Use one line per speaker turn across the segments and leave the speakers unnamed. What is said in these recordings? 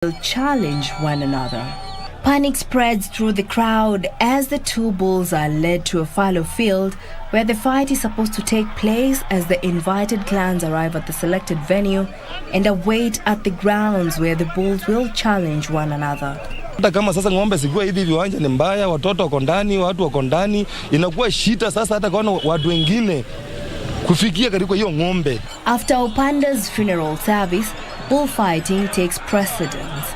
will challenge one another. Panic spreads through the crowd as the two bulls are led to a fallow field where the fight is supposed to take place as the invited clans arrive at the selected venue and await at the grounds where the bulls will challenge one another.
Hata kama sasa ng'ombe zikuwa hivi viwanja ni mbaya, watoto wako ndani, watu wako ndani, inakuwa shida sasa hata kwa watu wengine kufikia karibu hiyo ng'ombe.
After Opanda's funeral service, bullfighting takes precedence.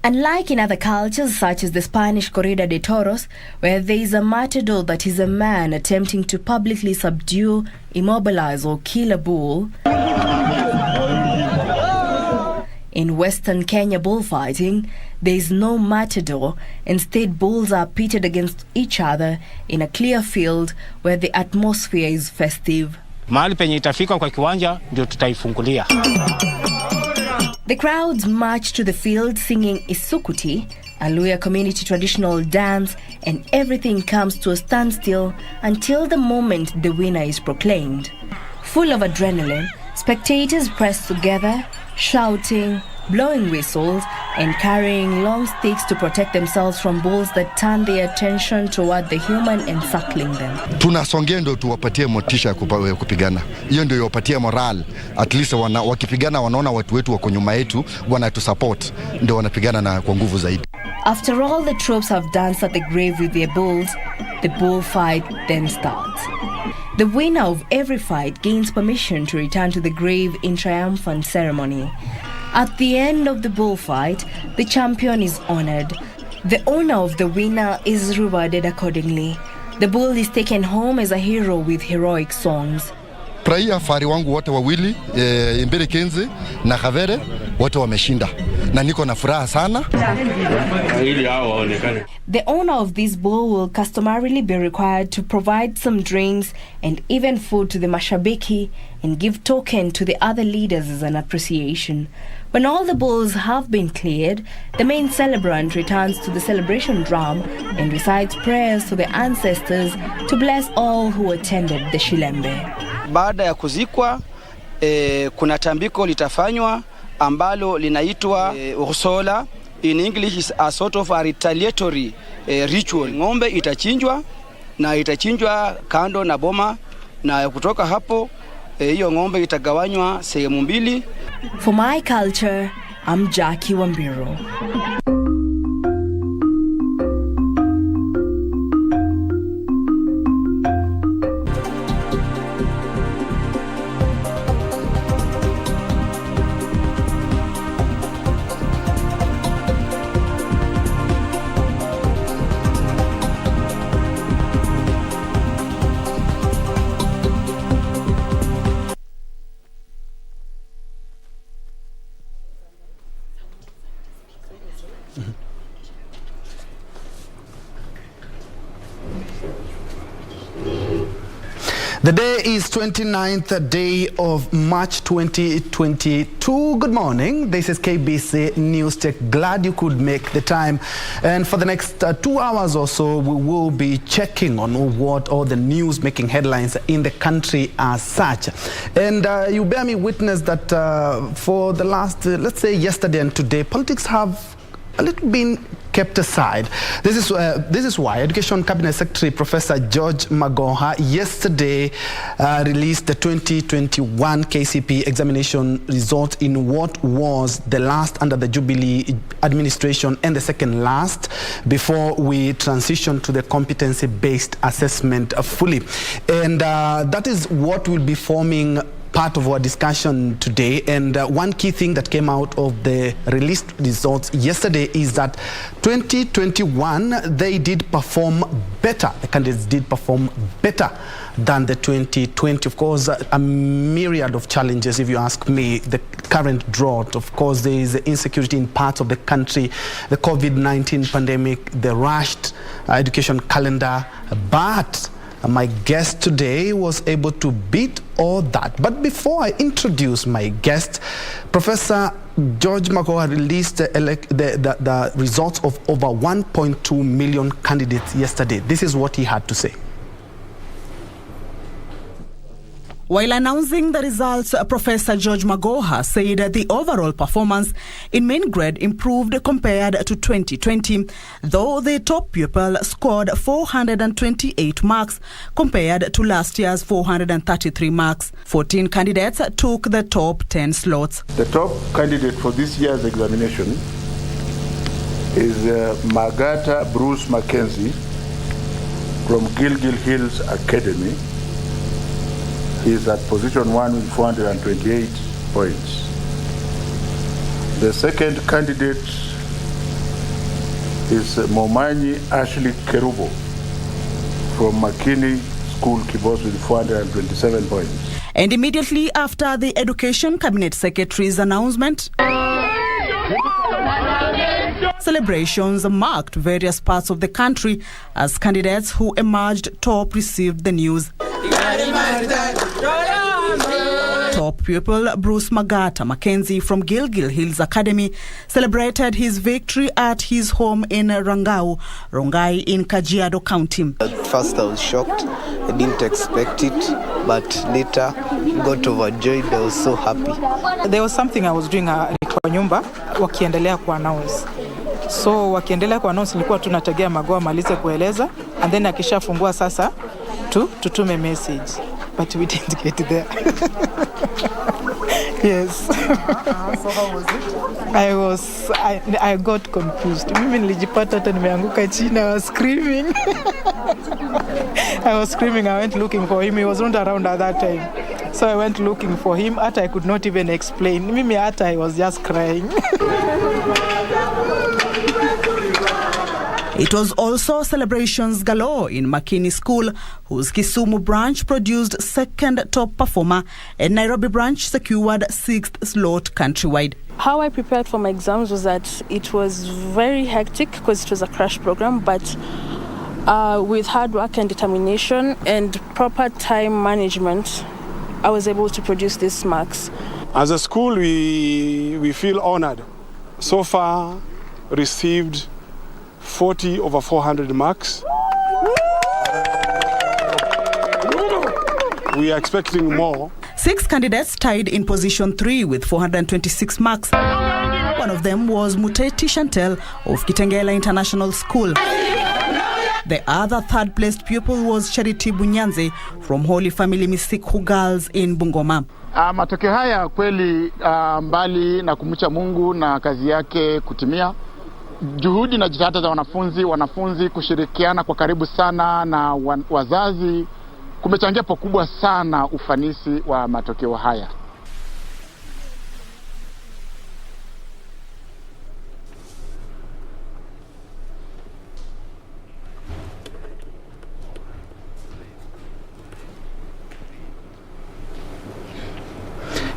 Unlike in other cultures such as the Spanish corrida de toros, where there is a matador that is a man attempting to publicly subdue, immobilize or kill a bull, in Western Kenya bullfighting, there is no matador. Instead, bulls are pitted against each other in a clear field where the atmosphere is festive.
Mahali penye itafika kwa kiwanja ndio tutaifungulia.
The crowds march to the field singing Isukuti, a Luya community traditional dance, and everything comes to a standstill until the moment the winner is proclaimed. Full of adrenaline, spectators press together, shouting, blowing whistles, and carrying long sticks to protect themselves from bulls that turn their attention toward the human encircling them.
Tunasongea ndio tuwapatie motisha ya kupigana. Hiyo ndio iwapatie moral. At least wakipigana wanaona watu wetu wako nyuma yetu, wanatusupport, ndio wanapigana na kwa nguvu zaidi.
After all the troops have danced at the grave with their bulls, the bullfight then starts. The winner of every fight gains permission to return to the grave in triumphant ceremony. At the end of the bullfight, the champion is honored. The owner of the winner is rewarded accordingly. The bull is taken home as a hero with heroic songs.
Praia fari wangu wote wawili, Mbere Kenzi na Khavere, wote wameshinda. Na niko na furaha sana.
The owner of this bull will customarily be required to provide some drinks and even food to the mashabiki and give token to the other leaders as an appreciation. When all the bulls have been cleared, the main celebrant returns to the celebration drum and recites prayers to the ancestors to bless all who attended the Shilembe.
Baada ya kuzikwa, kuna tambiko litafanywa ambalo linaitwa urusola. In English is a sort of a retaliatory ritual. Ng'ombe itachinjwa na itachinjwa kando na boma, na kutoka hapo hiyo ng'ombe itagawanywa sehemu mbili.
For my culture, I'm Jackie Wambiro.
The day is 29th day of March 2022. Good morning. This is KBC News Tech. Glad you could make the time. And for the next 2 hours or so, we will be checking on what all the news making headlines in the country are such. And you bear me witness that for the last, let's say yesterday and today, politics have a little been kept aside. This is why Education Cabinet Secretary Professor George Magoha yesterday released the 2021 KCP examination results in what was the last under the Jubilee administration and the second last before we transition to the competency-based assessment fully. And that is what will be forming part of our discussion today. And one key thing that came out of the released results yesterday is that 2021, they did perform better. The candidates did perform better than the 2020. Of course, a myriad of challenges, if you ask me. The current drought, of course, there is insecurity in parts of the country, the COVID-19 pandemic, the rushed education calendar, but my guest today was able to beat all that. But before I introduce my guest, Professor George Magoha released the results of over 1.2 million candidates yesterday. This is what he had to say.
While announcing the results, Professor George Magoha said the overall performance in main grade improved compared to 2020, though the top pupil scored 428 marks compared to last year's 433 marks. 14 candidates took the top 10 slots.
The top candidate for this year's examination is Magata Bruce Mackenzie from Gilgil Hills Academy. He is at position 1 with 428 points. The second candidate is Momanyi Ashley Kerubo from Makini School, Kibos, with 427 points.
And immediately after the Education Cabinet Secretary's announcement, celebrations marked various parts of the country as candidates who emerged top received the news. Top pupil Bruce Magata Mackenzie from Gilgil Hills Academy celebrated his victory at his home in Rangau, Rongai in Kajiado County.
At first I was shocked, I didn't expect it, but later got overjoyed. I was so happy.
There was something I was doing kwa nyumba wakiendelea ku announce. So wakiendelea ku announce nilikuwa tunategea Magoha malize kueleza, and then akishafungua sasa tutume message, but we didn't get there. Yes.
So how was it?
I got confused. Mimi nilijipata hata nimeanguka chini. I was screaming. I went looking for him. He was not around at that time. So I went looking for him. I could not even explain. Mimi hata I was just crying.
It was also celebrations galore in Makini School, whose Kisumu branch produced second top performer and Nairobi branch secured 6th slot countrywide.
How I prepared for my exams was that it was very hectic because it was a crash program, but with hard work and determination and proper time management, I was able to produce these marks.
As a school, we feel honored. So far, received 40 over 400 marks. We are expecting more.
6 candidates tied in position 3 with 426 marks. One of them was Muteti Chantel of Kitengela International School. The other third-placed pupil was Charity Bunyanze from Holy Family Misikhu Girls in Bungoma.
Matokeo haya kweli mbali na kumcha Mungu na kazi yake kutimia. Juhudi na jitihada za wanafunzi kushirikiana kwa karibu sana na wazazi kumechangia pakubwa sana ufanisi wa matokeo haya.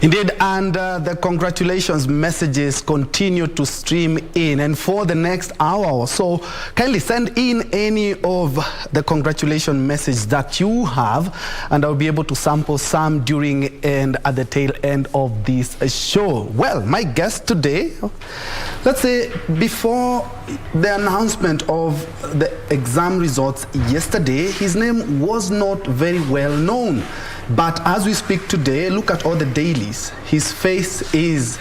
Indeed, and the congratulations messages continue to stream in, and for the next hour or so, kindly send in any of the congratulation messages that you have, and I'll be able to sample some during and at the tail end of this show. Well, my guest today, let's say before the announcement of the exam results yesterday, his name was not very well known. But as we speak today, look at all the dailies. His face is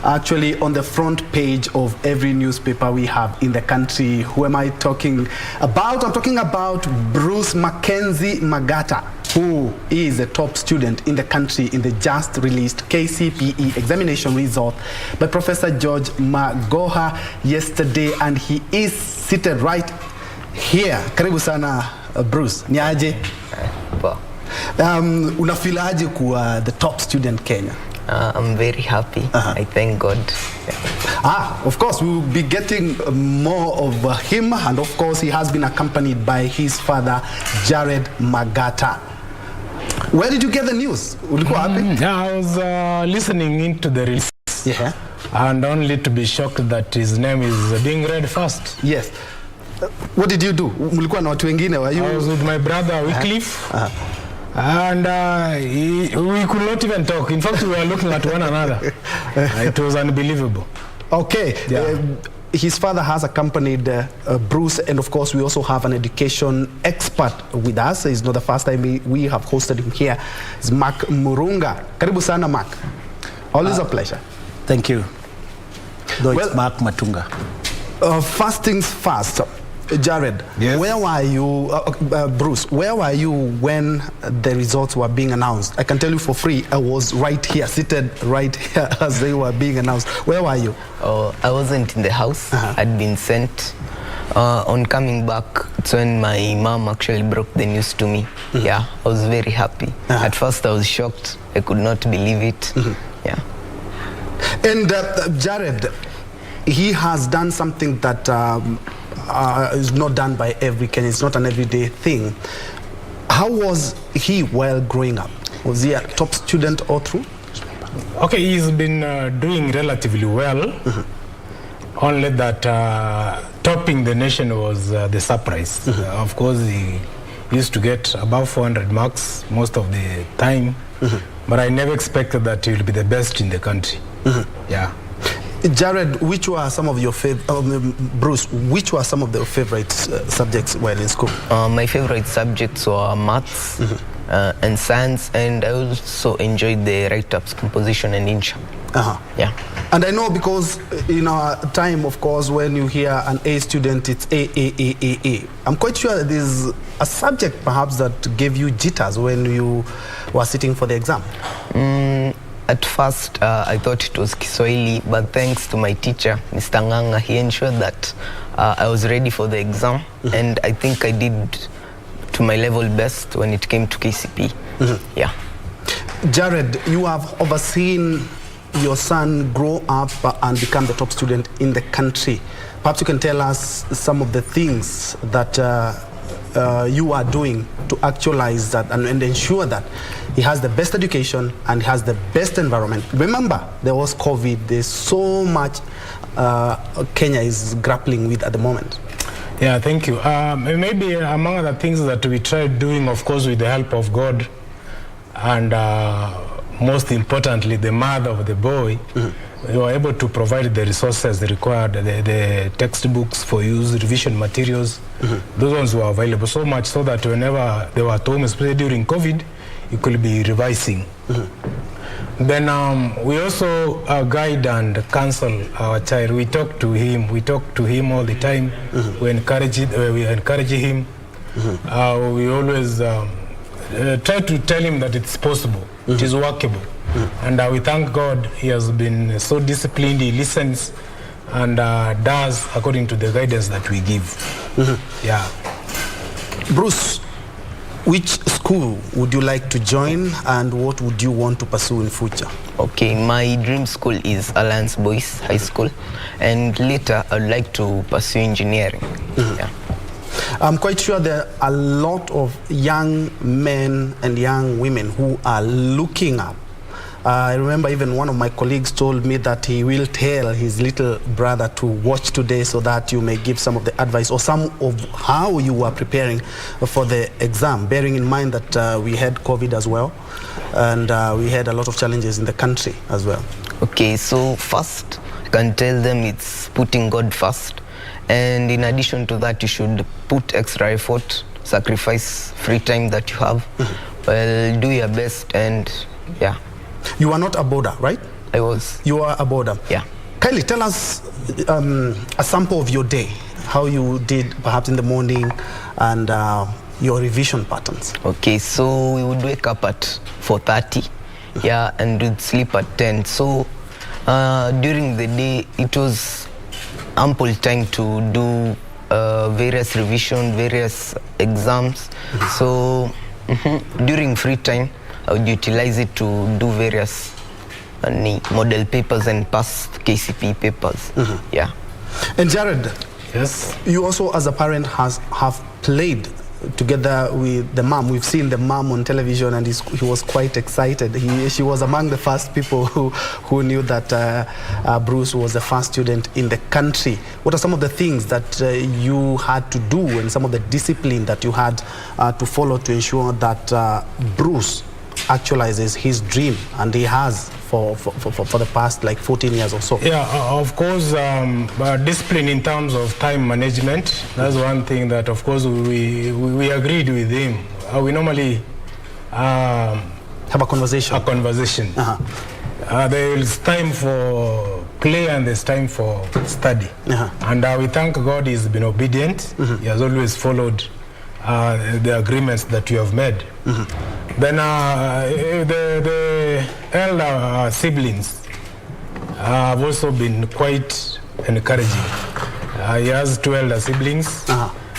actually on the front page of every newspaper we have in the country. Who am I talking about? I'm talking about Bruce Mackenzie Magata, who is a top student in the country in the just released KCPE examination result by Professor George Magoha yesterday, and he is seated right here. Karibu sana, Bruce. Niaje? Unafilaje kuwa the top student Kenya?
I'm very happy. I thank God.
Of course, we will be getting more of him, and of course, he has been accompanied by his father, Jared Magata. Where did you get the news?
I was listening into the release.
Yeah.
And only to be shocked that his name is being read first.
Yes. What did you do? Mulikuwa na watu wengine?
I was with my brother Wycliffe. And we could not even talk. In fact, we were looking at one another. It was unbelievable.
Okay.
Yeah.
his father has accompanied Bruce, and of course we also have an education expert with us. It's not the first time we have hosted him here. It's Mark Murunga. Karibu sana, Mark. Always a pleasure.
Thank you. Though it's Mark Matunga.
First things first, Jared,
yes.
Where were you, Bruce, where were you when the results were being announced? I can tell you for free, I was right here, seated right here as they were being announced. Where were you?
I wasn't in the house. I'd been sent. On coming back, it's when my mom actually broke the news to me. Yeah, I was very happy. At first I was shocked. I could not believe it. Yeah.
And Jared, he has done something that is not done by every Kenyan. It's not an everyday thing. How was he while growing up? Was he a top student all through?
Okay, he's been doing relatively well. Only that topping the nation was the surprise. Of course, he used to get above 400 marks most of the time, but I never expected that he will be the best in the country. Yeah.
Jared, which were some of your Bruce, which were some of your favorite subjects while in school?
My favorite subjects were maths and science, and I also enjoyed the write-ups, composition and Incha. Yeah.
And I know because in our time, of course, when you hear an A student, it's A. I'm quite sure there's a subject perhaps that gave you jitters when you were sitting for the exam.
At first, I thought it was Kiswahili, but thanks to my teacher, Mr. Nganga, he ensured that I was ready for the exam, and I think I did to my level best when it came to KCP. Yeah.
Jared, you have overseen your son grow up and become the top student in the country. Perhaps you can tell us some of the things that you are doing to actualize that and ensure that he has the best education and has the best environment. Remember, there was COVID. There's so much Kenya is grappling with at the moment.
Yeah, thank you. Maybe among other things that we tried doing, of course, with the help of God, and most importantly, the mother of the boy, we were able to provide the resources required, the textbooks for use, revision materials. Those ones were available so much so that whenever they were at home, especially during COVID, you could be revising. Then we also guide and counsel our child. We talk to him all the time. We encourage him. We always try to tell him that it's possible, it is workable. And we thank God he has been so disciplined, he listens and does according to the guidance that we give. Yeah.
Bruce, which school would you like to join and what would you want to pursue in future?
Okay, my dream school is Alliance Boys High School, and later I'd like to pursue engineering. Yeah.
I'm quite sure there are a lot of young men and young women who are looking up. I remember even one of my colleagues told me that he will tell his little brother to watch today so that you may give some of the advice or some of how you are preparing for the exam, bearing in mind that we had COVID as well, and we had a lot of challenges in the country as well.
Okay, so first I can tell them it's putting God first. And in addition to that, you should put extra effort, sacrifice free time that you have. Well, do your best, and yeah.
You are not a boarder, right?
I was.
You are a boarder?
Yeah.
Kylie, tell us a sample of your day, how you did perhaps in the morning and your revision patterns.
Okay, so we would wake up at 4:30, yeah, and we'd sleep at 10. So during the day, it was ample time to do various revision, various exams. So during free time, I would utilize it to do various model papers and pass KCP papers. Yeah.
And Jared,
yes,
you also as a parent have played together with the mom. We've seen the mom on television, and he was quite excited. She was among the first people who knew that Bruce was the first student in the country. What are some of the things that you had to do and some of the discipline that you had to follow to ensure that Bruce actualizes his dream and he has for the past like 14 years or so?
Yeah, of course, discipline in terms of time management. That's one thing that, of course, we agreed with him. We normally
have a conversation.
There is time for play and there's time for study. And we thank God he's been obedient. He has always followed the agreements that you have made. Then the elder siblings have also been quite encouraging. He has 2 elder siblings.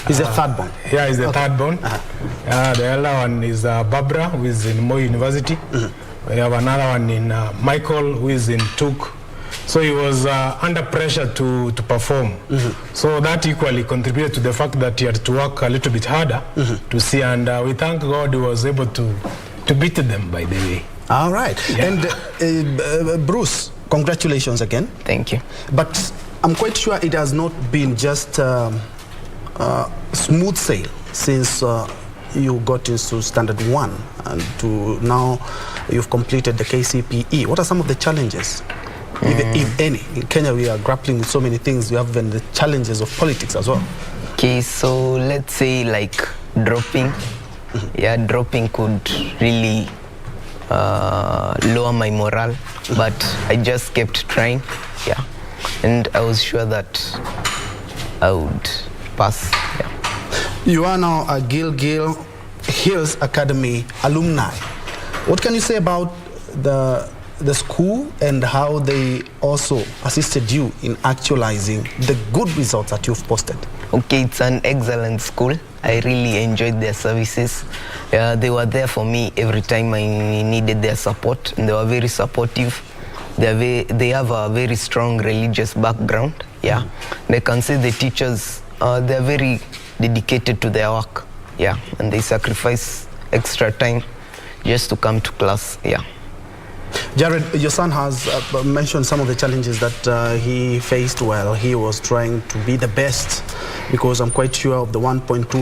He's the third born?
Yeah, he's the third born. The elder one is Barbara, who is in Moi University. We have another one in Michael, who is in Tuk. So he was under pressure to perform. So that equally contributed to the fact that he had to work a little bit harder to see, and we thank God he was able to beat them, by the way.
All right. Yeah. And Bruce, congratulations again.
Thank you.
But I'm quite sure it has not been just smooth sail since you got into Standard 1 and to now you've completed the KCPE. What are some of the challenges? If any. In Kenya, we are grappling with so many things. We have even the challenges of politics as well.
Okay, so let's say like dropping. Yeah, dropping could really lower my morale, but I just kept trying. Yeah, and I was sure that I would pass. Yeah.
You are now a Gilgil Hills Academy alumni. What can you say about the school and how they also assisted you in actualizing the good results that you've posted?
Okay, it's an excellent school. I really enjoyed their services. They were there for me every time I needed their support, and they were very supportive. They have a very strong religious background. Yeah, they can say the teachers, they're very dedicated to their work. Yeah, and they sacrifice extra time just to come to class. Yeah.
Jared, your son has mentioned some of the challenges that he faced while he was trying to be the best, because I'm quite sure of the 1.2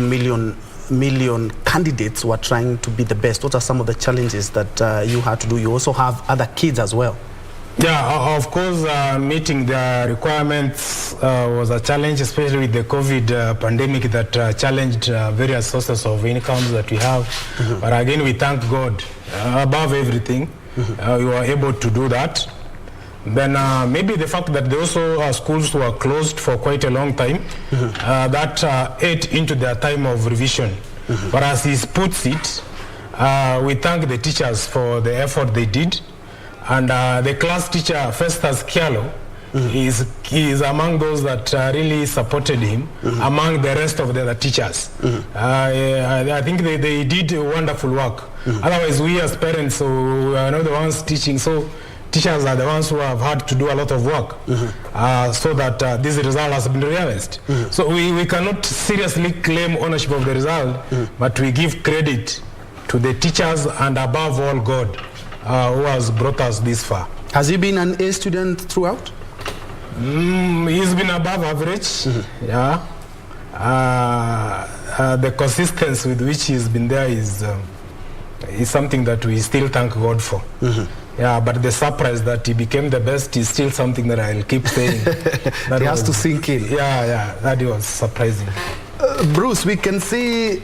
million candidates who are trying to be the best. What are some of the challenges that you had to do? You also have other kids as well.
Yeah, of course, meeting the requirements was a challenge, especially with the COVID pandemic that challenged various sources of incomes that we have. But again, we thank God above everything. We were able to do that. Then maybe the fact that there also schools were closed for quite a long time, that ate into their time of revision. But as he puts it, we thank the teachers for the effort they did. And the class teacher, Festus Kialo, he is among those that really supported him among the rest of the other teachers. I think they did wonderful work. Otherwise, we as parents who are not the ones teaching, so teachers are the ones who have had to do a lot of work so that this result has been realized. So we cannot seriously claim ownership of the result, but we give credit to the teachers and above all God, who has brought us this far.
Has he been an A student throughout?
He's been above average. Yeah. The consistency with which he's been there is something that we still thank God for. Yeah, but the surprise that he became the best is still something that I'll keep saying.
That has to sink in.
Yeah, that was surprising.
Bruce, we can see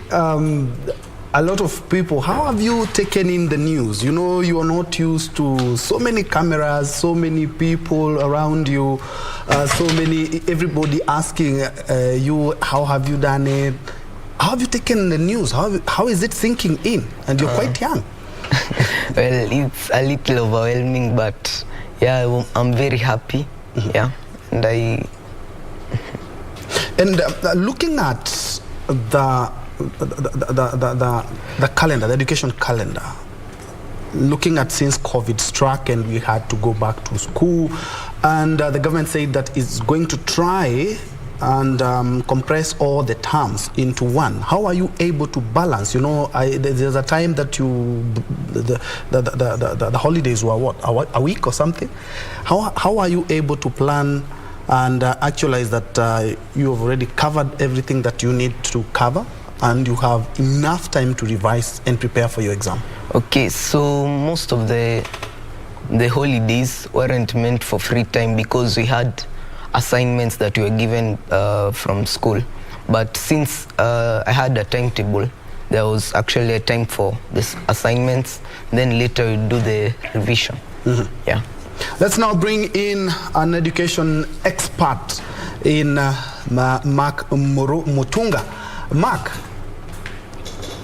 a lot of people. How have you taken in the news? You know, you are not used to so many cameras, so many people around you, everybody asking you, how have you done it? How have you taken the news? How is it sinking in? And you're quite young.
Well, it's a little overwhelming, but yeah, I'm very happy. Yeah, and
looking at the calendar, the education calendar, looking at since COVID struck and we had to go back to school, and the government said that it's going to try and compress all the terms into one. How are you able to balance? You know, there's a time that the holidays were what, a week or something? How are you able to plan and actualize that you have already covered everything that you need to cover and you have enough time to revise and prepare for your exam?
Okay, so most of the the holidays weren't meant for free time because we had assignments that we were given from school. But since I had a timetable, there was actually a time for this assignments, then later we do the revision. Yeah.
Let's now bring in an education expert in Mark Mutunga. Mark.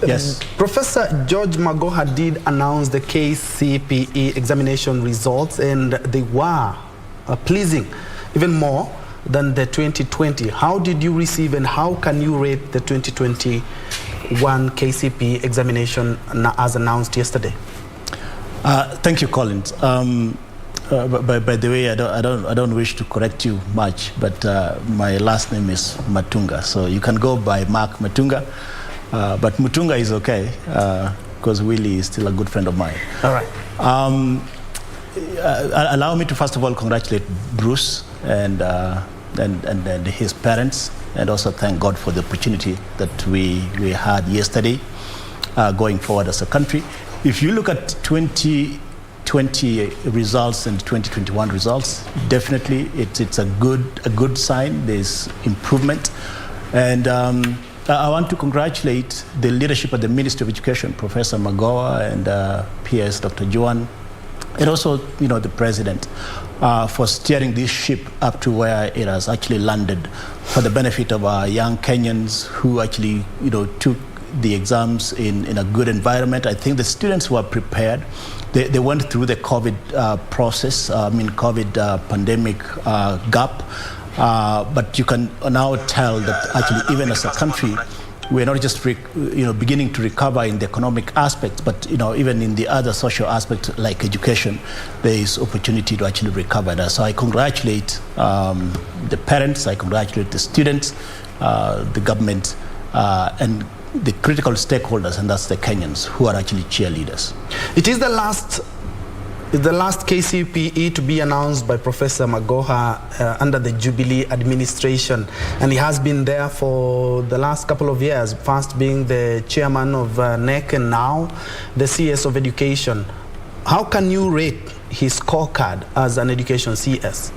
Yes.
Professor George Magoha did announce the KCPE examination results, and they were pleasing, even more than the 2020. How did you receive and how can you rate the 2021 KCPE examination as announced yesterday?
Thank you, Collins. By the way, I don't wish to correct you much, but my last name is Matunga, so you can go by Mark Matunga. But Mutunga is okay, because Willie is still a good friend of mine.
All right.
Allow me to first of all congratulate Bruce and his parents, and also thank God for the opportunity that we had yesterday going forward as a country. If you look at 2020 results and 2021 results, definitely it's a good sign. There's improvement, and I want to congratulate the leadership at the Ministry of Education, Professor Magoha and PS Dr. Juan, and also the President for steering this ship up to where it has actually landed for the benefit of our young Kenyans who actually took the exams in a good environment. I think the students were prepared. They went through the COVID process, COVID pandemic gap. But you can now tell that actually even as a country, we're not just beginning to recover in the economic aspect, but even in the other social aspects like education, there is opportunity to actually recover that. So I congratulate the parents, I congratulate the students, the government, and the critical stakeholders, and that's the Kenyans who are actually cheerleaders.
It is the last KCPE to be announced by Professor Magoha under the Jubilee administration, and he has been there for the last couple of years, first being the chairman of NEC and now the CS of Education. How can you rate his scorecard as an education CS?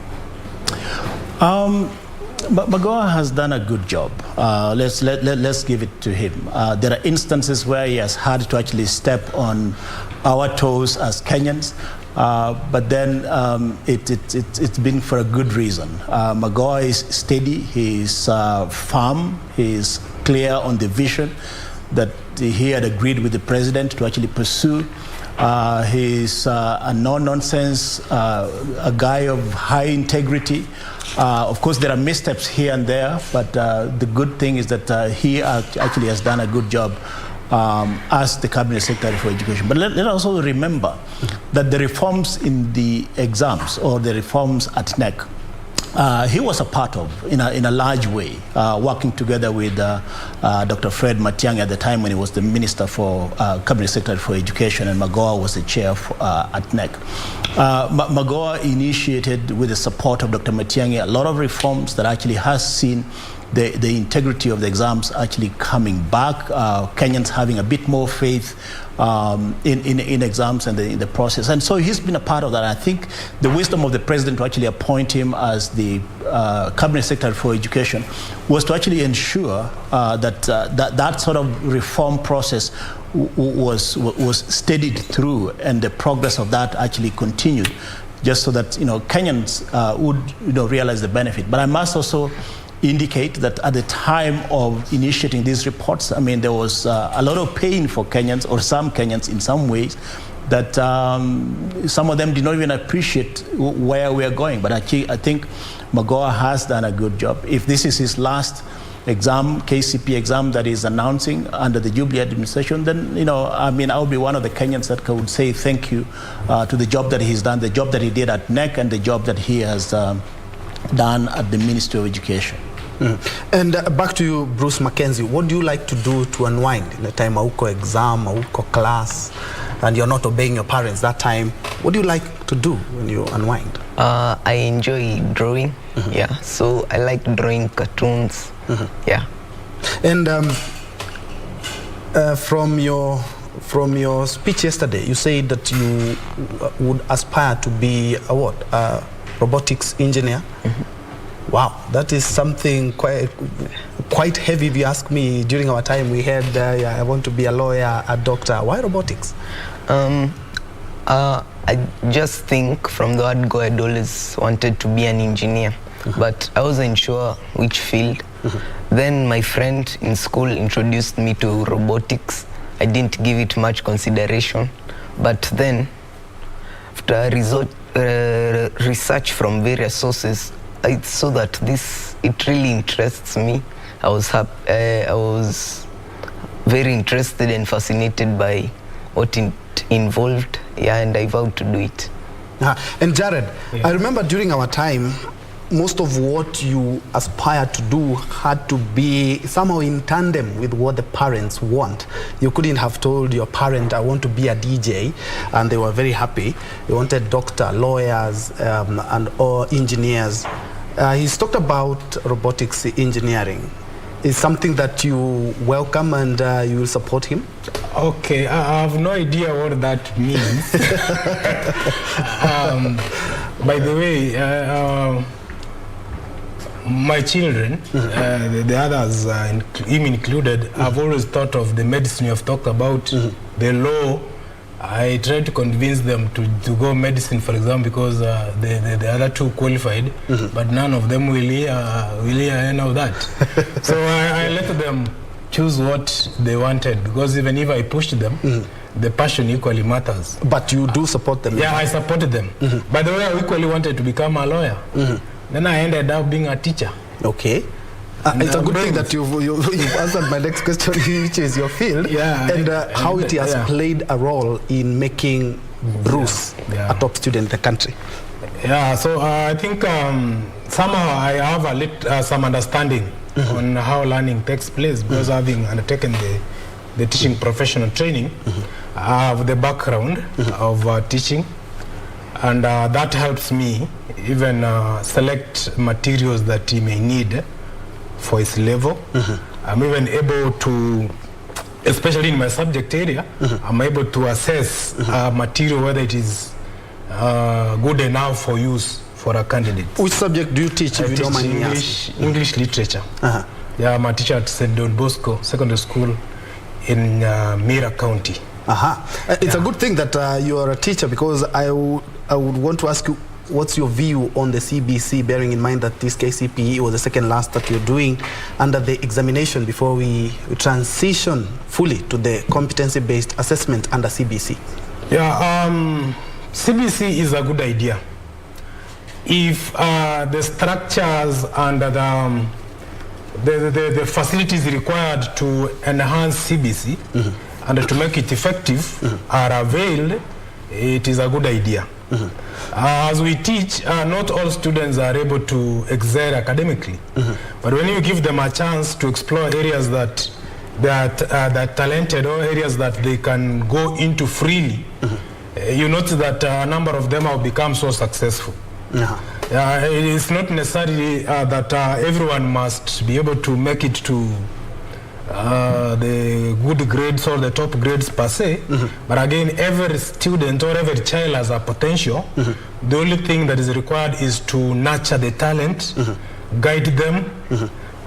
Magoha has done a good job. Let's give it to him. There are instances where he has had to actually step on our toes as Kenyans, but then it's been for a good reason. Magoha is steady, he's firm, he's clear on the vision that he had agreed with the president to actually pursue. He's a no-nonsense, a guy of high integrity. Of course, there are missteps here and there, but the good thing is that he actually has done a good job as the Cabinet Secretary for Education. But let us also remember that the reforms in the exams or the reforms at NEC, he was a part of in a large way, working together with Dr. Fred Matiang'i at the time when he was the Minister for Cabinet Secretary for Education, and Magoha was the chair at NEC. Magoha initiated, with the support of Dr. Matiang'i, a lot of reforms that actually has seen the integrity of the exams actually coming back, Kenyans having a bit more faith in exams and in the process. And so he's been a part of that. I think the wisdom of the president to actually appoint him as the Cabinet Secretary for Education was to actually ensure that sort of reform process was steadied through, and the progress of that actually continued, just so that Kenyans would realize the benefit. But I must also indicate that at the time of initiating these reports, there was a lot of pain for Kenyans, or some Kenyans in some ways, that some of them did not even appreciate where we are going. But I think Magoha has done a good job. If this is his last exam, KCP exam that he's announcing under the Jubilee administration, then I will be one of the Kenyans that would say thank you to the job that he's done, the job that he did at NEC, and the job that he has done at the Ministry of Education.
And back to you, Bruce Mackenzie. What do you like to do to unwind in the time auko exam, auko class, and you're not obeying your parents that time? What do you like to do when you unwind?
I enjoy drawing. Yeah, so I like drawing cartoons. Yeah.
And from your from your speech yesterday, you said that you would aspire to be a robotics engineer. Wow, that is something quite heavy if you ask me. During our time we had, I want to be a lawyer, a doctor. Why robotics?
I just think from the word go, I'd always wanted to be an engineer, but I wasn't sure which field. Then my friend in school introduced me to robotics. I didn't give it much consideration, but then after research from various sources, I saw that it really interests me. I was very interested and fascinated by what it involved, and I vowed to do it.
And Jared, I remember during our time, most of what you aspired to do had to be somehow in tandem with what the parents want. You couldn't have told your parent, I want to be a DJ, and they were very happy. You wanted doctor, lawyers, and or engineers. He's talked about robotics engineering. Is something that you welcome and you will support him?
Okay, I have no idea what that means. By the way, my children, the others, him included, I've always thought of the medicine you have talked about, the law. I tried to convince them to go medicine, for example, because the other two qualified, but none of them will hear any of that. So I let them choose what they wanted, because even if I pushed them, the passion equally matters.
But you do support them?
Yeah, I supported them. By the way, I equally wanted to become a lawyer. Then I ended up being a teacher.
Okay. It's a good thing that you've answered my next question, which is your field, and how it has played a role in making Bruce a top student in the country.
Yeah, so I think somehow I have some understanding on how learning takes place, because having undertaken the teaching professional training, I have the background of teaching, and that helps me even select materials that he may need for his level. I'm even able to, especially in my subject area, I'm able to assess material whether it is good enough for use for a candidate.
Which subject do you teach, if you don't mind me asking?
English literature. Yeah, I'm a teacher at St. Don Bosco Secondary School in Mira County.
It's a good thing that you are a teacher, because I would want to ask you, what's your view on the CBC, bearing in mind that this KCPE was the second last that you're doing under the examination before we transition fully to the competency-based assessment under CBC?
Yeah, CBC is a good idea. If the structures and the facilities required to enhance CBC and to make it effective are availed, it is a good idea. As we teach, not all students are able to excel academically, but when you give them a chance to explore areas that they're talented, or areas that they can go into freely, you notice that a number of them have become so successful. It is not necessarily that everyone must be able to make it to the good grades or the top grades per se, but again, every student or every child has a potential. The only thing that is required is to nurture the talent, guide them,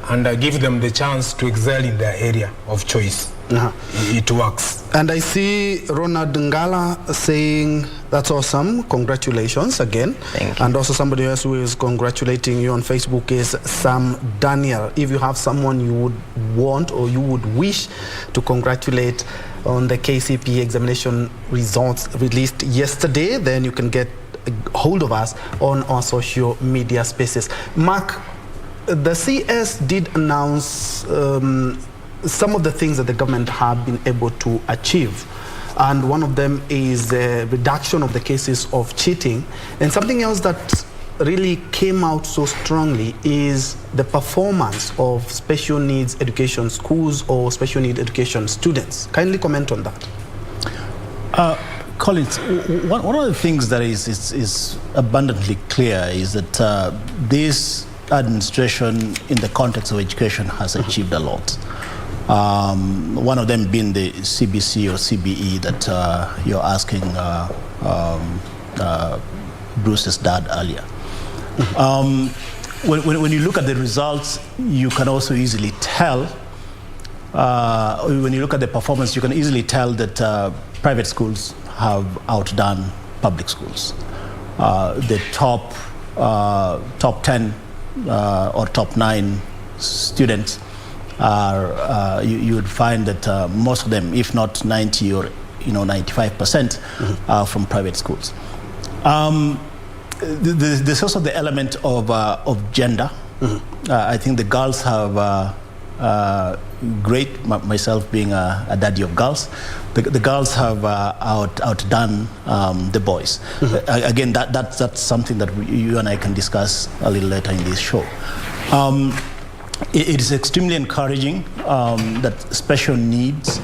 and give them the chance to excel in their area of choice. It works.
And I see Ronald Ngala saying, that's awesome, congratulations again.
Thank you.
And also somebody else who is congratulating you on Facebook is Sam Daniel. If you have someone you would want or you would wish to congratulate on the KCPE examination results released yesterday, then you can get a hold of us on our social media spaces. Mark, the CS did announce some of the things that the government have been able to achieve, and one of them is the reduction of the cases of cheating. And something else that really came out so strongly is the performance of special needs education schools or special needs education students. Kindly comment on that.
Collins, one of the things that is abundantly clear is that this administration in the context of education has achieved a lot. One of them being the CBC or CBE that you're asking Bruce's dad earlier. When you look at the results, you can also easily tell, when you look at the performance, you can easily tell that private schools have outdone public schools. The top 10 or top 9 students are, you would find that most of them, if not 90 or 95%, are from private schools. There's also the element of gender. I think the girls have great, myself being a daddy of girls, the girls have outdone the boys. Again, that's something that you and I can discuss a little later in this show. It is extremely encouraging that special needs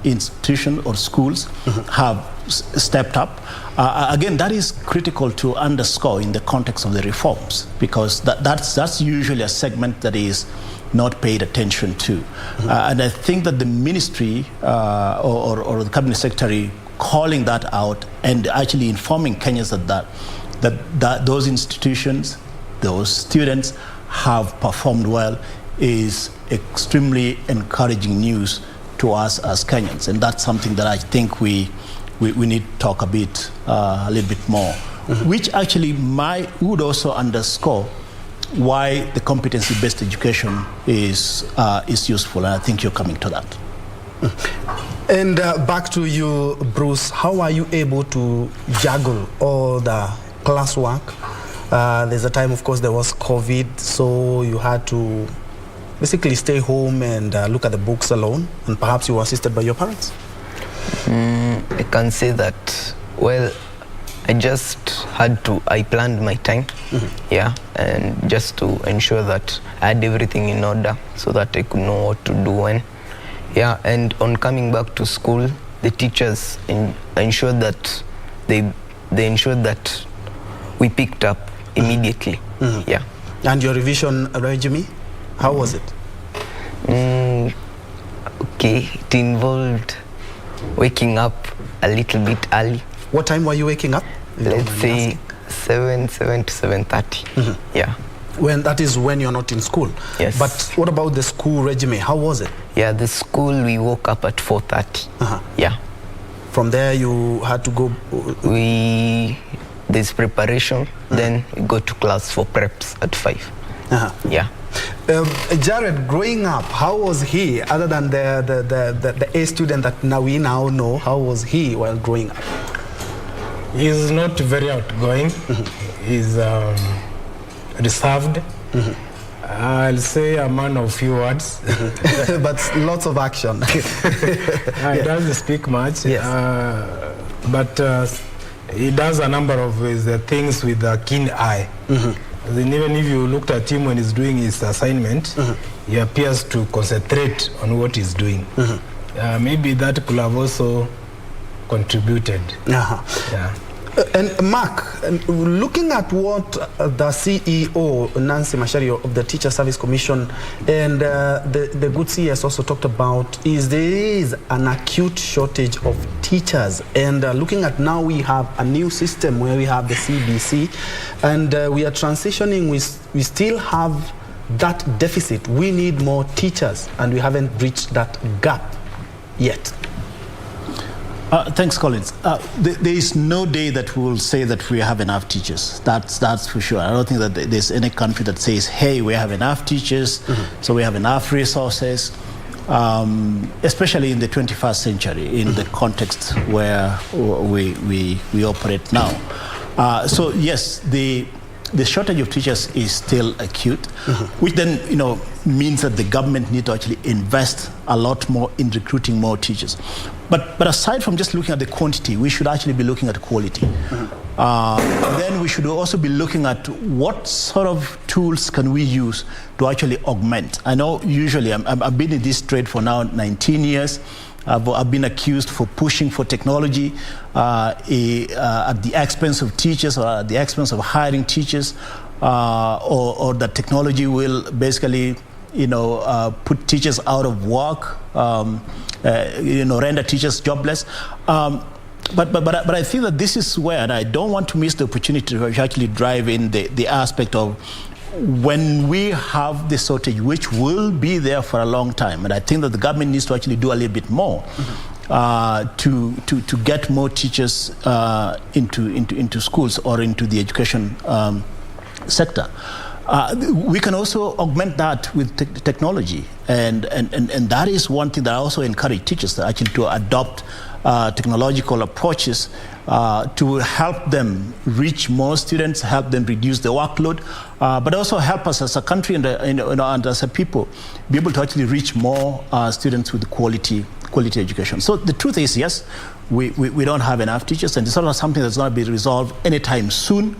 institutions or schools have stepped up. Again, that is critical to underscore in the context of the reforms, because that's usually a segment that is not paid attention to. And I think that the ministry or the cabinet secretary calling that out and actually informing Kenyans that those institutions, those students have performed well is extremely encouraging news to us as Kenyans. And that's something that I think we need to talk a little bit more, which actually would also underscore why the competency-based education is useful, and I think you're coming to that.
And back to you, Bruce, how are you able to juggle all the classwork? There's a time, of course, there was COVID, so you had to basically stay home and look at the books alone, and perhaps you were assisted by your parents?
I can say that, well, I planned my time, and just to ensure that I had everything in order so that I could know what to do when. And on coming back to school, the teachers ensured that they ensured that we picked up immediately.
And your revision regime, how was it?
Okay, it involved waking up a little bit early.
What time were you waking up?
Let's say 7 to 7:30.
That is when you're not in school.
Yes.
But what about the school regime? How was it?
The school, we woke up at 4:30.
From there you had to go?
There's preparation, then we go to class for preps at 5.
Jared, growing up, how was he, other than the A student that we now know, how was he while growing up?
He's not very outgoing. He's reserved. I'll say a man of few words.
But lots of action.
He doesn't speak much, but he does a number of things with a keen eye. Then even if you looked at him when he's doing his assignment, he appears to concentrate on what he's doing. Maybe that could have also contributed.
And Mark, looking at what the CEO, Nancy Macharia of the Teacher Service Commission, and the good CS also talked about, is there is an acute shortage of teachers. And looking at now, we have a new system where we have the CBC, and we are transitioning. We still have that deficit. We need more teachers, and we haven't bridged that gap yet.
Thanks, Collins. There is no day that we will say that we have enough teachers. That's for sure. I don't think that there's any country that says, hey, we have enough teachers, so we have enough resources, especially in the 21st century, in the context where we operate now. So yes, the shortage of teachers is still acute, which then means that the government need to actually invest a lot more in recruiting more teachers. But aside from just looking at the quantity, we should actually be looking at quality. Then we should also be looking at what sort of tools can we use to actually augment. I know usually I've been in this trade for now 19 years. I've been accused for pushing for technology at the expense of teachers, or at the expense of hiring teachers, or that technology will basically put teachers out of work, render teachers jobless. But I think that this is where, and I don't want to miss the opportunity to actually drive in the aspect of when we have the shortage, which will be there for a long time, and I think that the government needs to actually do a little bit more to get more teachers into schools or into the education sector. We can also augment that with technology, and that is one thing that I also encourage teachers to actually to adopt technological approaches to help them reach more students, help them reduce the workload, but also help us as a country and as a people be able to actually reach more students with quality education. So the truth is, yes, we don't have enough teachers, and it's not something that's going to be resolved anytime soon.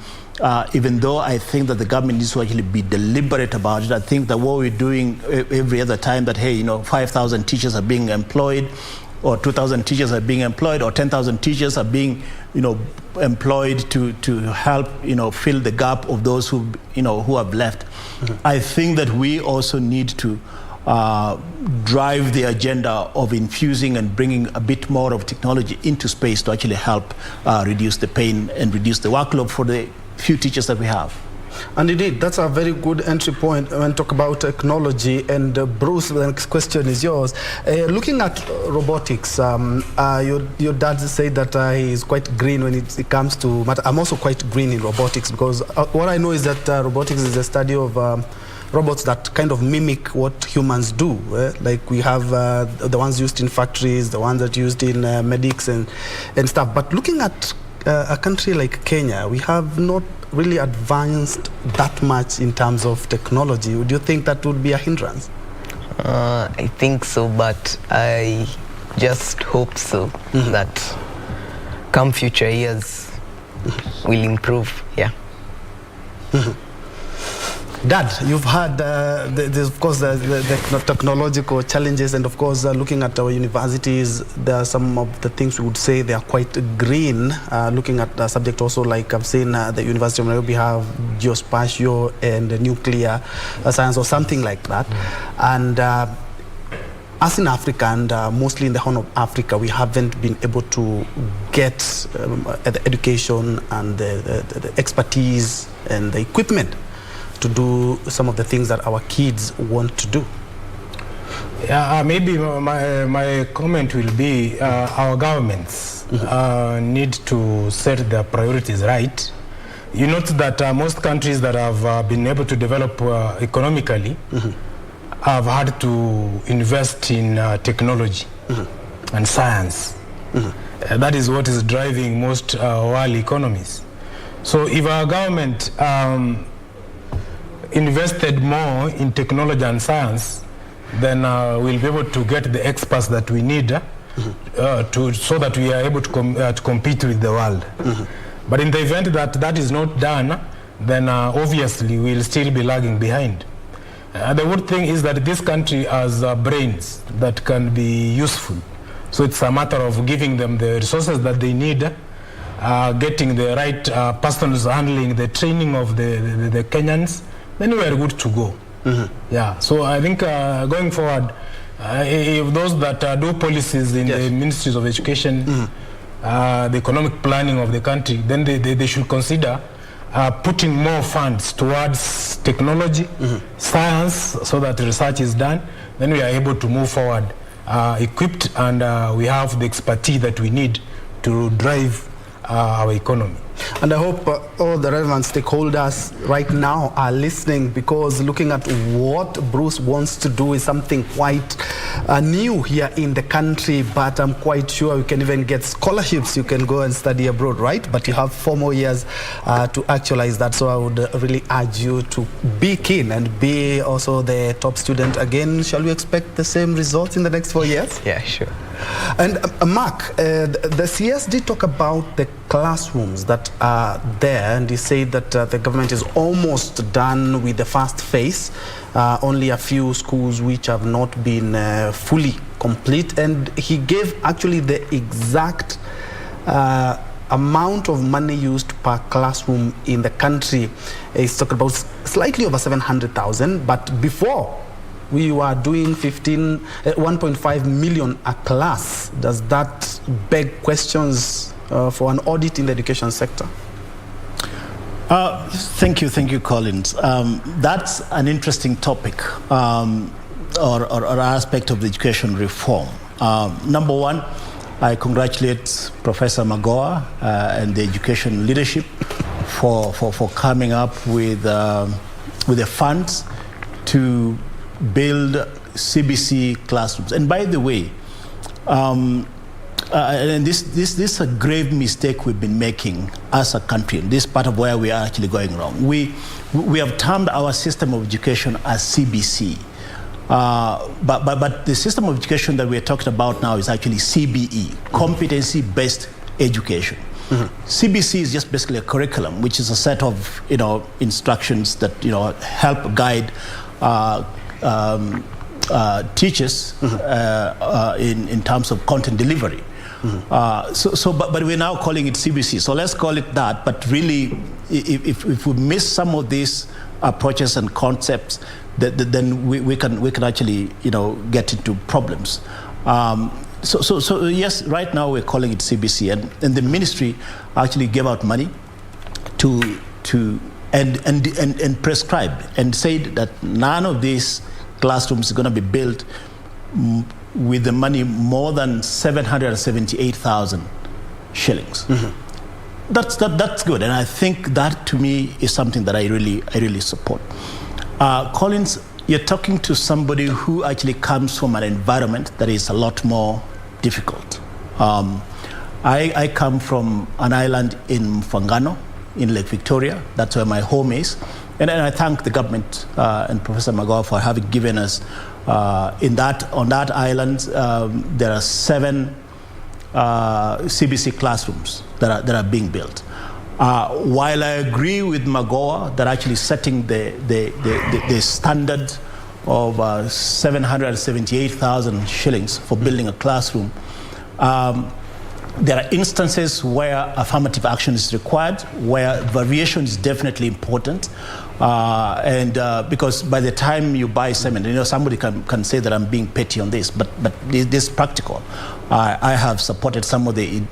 Even though I think that the government needs to actually be deliberate about it. I think that what we're doing every other time that, hey, 5,000 teachers are being employed, or 2,000 teachers are being employed, or 10,000 teachers are being, employed to help, fill the gap of those who have left. Mm-hmm. I think that we also need to drive the agenda of infusing and bringing a bit more of technology into space to actually help reduce the pain and reduce the workload for the few teachers that we have.
And indeed, that's a very good entry point when we talk about technology. And Bruce, the next question is yours. Looking at robotics, your dad said that he's quite green when it comes to, but I'm also quite green in robotics, because what I know is that robotics is the study of robots that kind of mimic what humans do. Like we have the ones used in factories, the ones that are used in medics and stuff. But looking at a country like Kenya, we have not really advanced that much in terms of technology. Would you think that would be a hindrance?
I think so, but I just hope so, that come future years will improve. Yeah.
Dad, you've had, of course, the technological challenges, and of course, looking at our universities, there are some of the things we would say they are quite green. Looking at the subject also, like I've seen the University of Nairobi have geospatial and nuclear science or something like that. And us in Africa, and mostly in the Horn of Africa, we haven't been able to get the education and the expertise and the equipment to do some of the things that our kids want to do.
Yeah, maybe my comment will be our governments need to set their priorities right. You note that most countries that have been able to develop economically have had to invest in technology and science. That is what is driving most world economies. So if our government invested more in technology and science, then we'll be able to get the experts that we need so that we are able to compete with the world. But in the event that that is not done, then obviously we'll still be lagging behind. The good thing is that this country has brains that can be useful. So it's a matter of giving them the resources that they need, getting the right persons handling the training of the Kenyans, then we are good to go. Yeah, so I think going forward, if those that do policies in the ministries of education, the economic planning of the country, then they should consider putting more funds towards technology, science, so that research is done. Then we are able to move forward equipped, and we have the expertise that we need to drive our economy.
And I hope all the relevant stakeholders right now are listening, because looking at what Bruce wants to do is something quite new here in the country, but I'm quite sure you can even get scholarships. You can go and study abroad, right? But you have 4 more years to actualize that. So I would really urge you to be keen and be also the top student again. Shall we expect the same results in the next 4 years?
Yeah, sure.
And Mark, the CS did talk about the classrooms that are there, and he said that the government is almost done with the first phase. Only a few schools which have not been fully complete, and he gave actually the exact amount of money used per classroom in the country. He's talking about slightly over 700,000, but before We are doing 1.5 million a class. Does that beg questions for an audit in the education sector?
Thank you, Collins. That's an interesting topic or aspect of the education reform. Number one, I congratulate Professor Magoha and the education leadership for coming up with the funds to build CBC classrooms. And by the way, and this is a grave mistake we've been making as a country. This is part of where we are actually going wrong. We have termed our system of education as CBC. But the system of education that we're talking about now is actually CBE, competency-based education. CBC is just basically a curriculum, which is a set of instructions that help guide teachers in terms of content delivery. But we're now calling it CBC. So let's call it that. But really, if we miss some of these approaches and concepts, then we can actually get into problems. So yes, right now we're calling it CBC, and the ministry actually gave out money and prescribed and said that none of these classrooms is going to be built with the money more than 778,000 shillings. That's good, and I think that to me is something that I really support. Collins, you're talking to somebody who actually comes from an environment that is a lot more difficult. I come from an island in Mfangano, in Lake Victoria. That's where my home is. And I thank the government and Professor Magoha for having given us, on that island, there are 7 CBC classrooms that are being built. While I agree with Magoha that actually setting the standard of 778,000 shillings for building a classroom, there are instances where affirmative action is required, where variation is definitely important, because by the time you buy cement, somebody can say that I'm being petty on this, but this is practical. I have supported some of the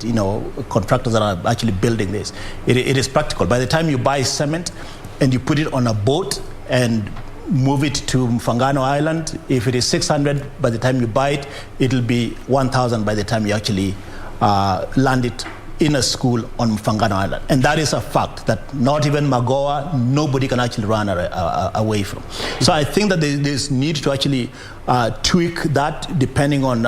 contractors that are actually building this. It is practical. By the time you buy cement and you put it on a boat and move it to Mfangano Island, if it is 600, by the time you buy it, it'll be 1,000 by the time you actually land it in a school on Mfangano Island. And that is a fact that not even Magoha, nobody can actually run away from. So I think that there's need to actually tweak that depending on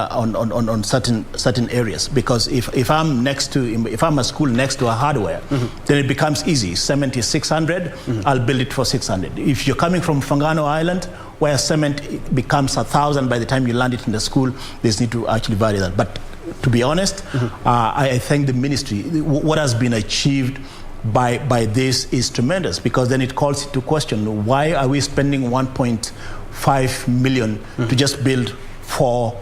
certain areas. Because if I'm a school next to a hardware, then it becomes easy. Cement is 600, I'll build it for 600. If you're coming from Mfangano Island, where cement becomes 1,000 by the time you land it in the school, there's need to actually vary that. But to be honest, I thank the ministry. What has been achieved by this is tremendous, because then it calls into question, why are we spending 1.5 million to just build four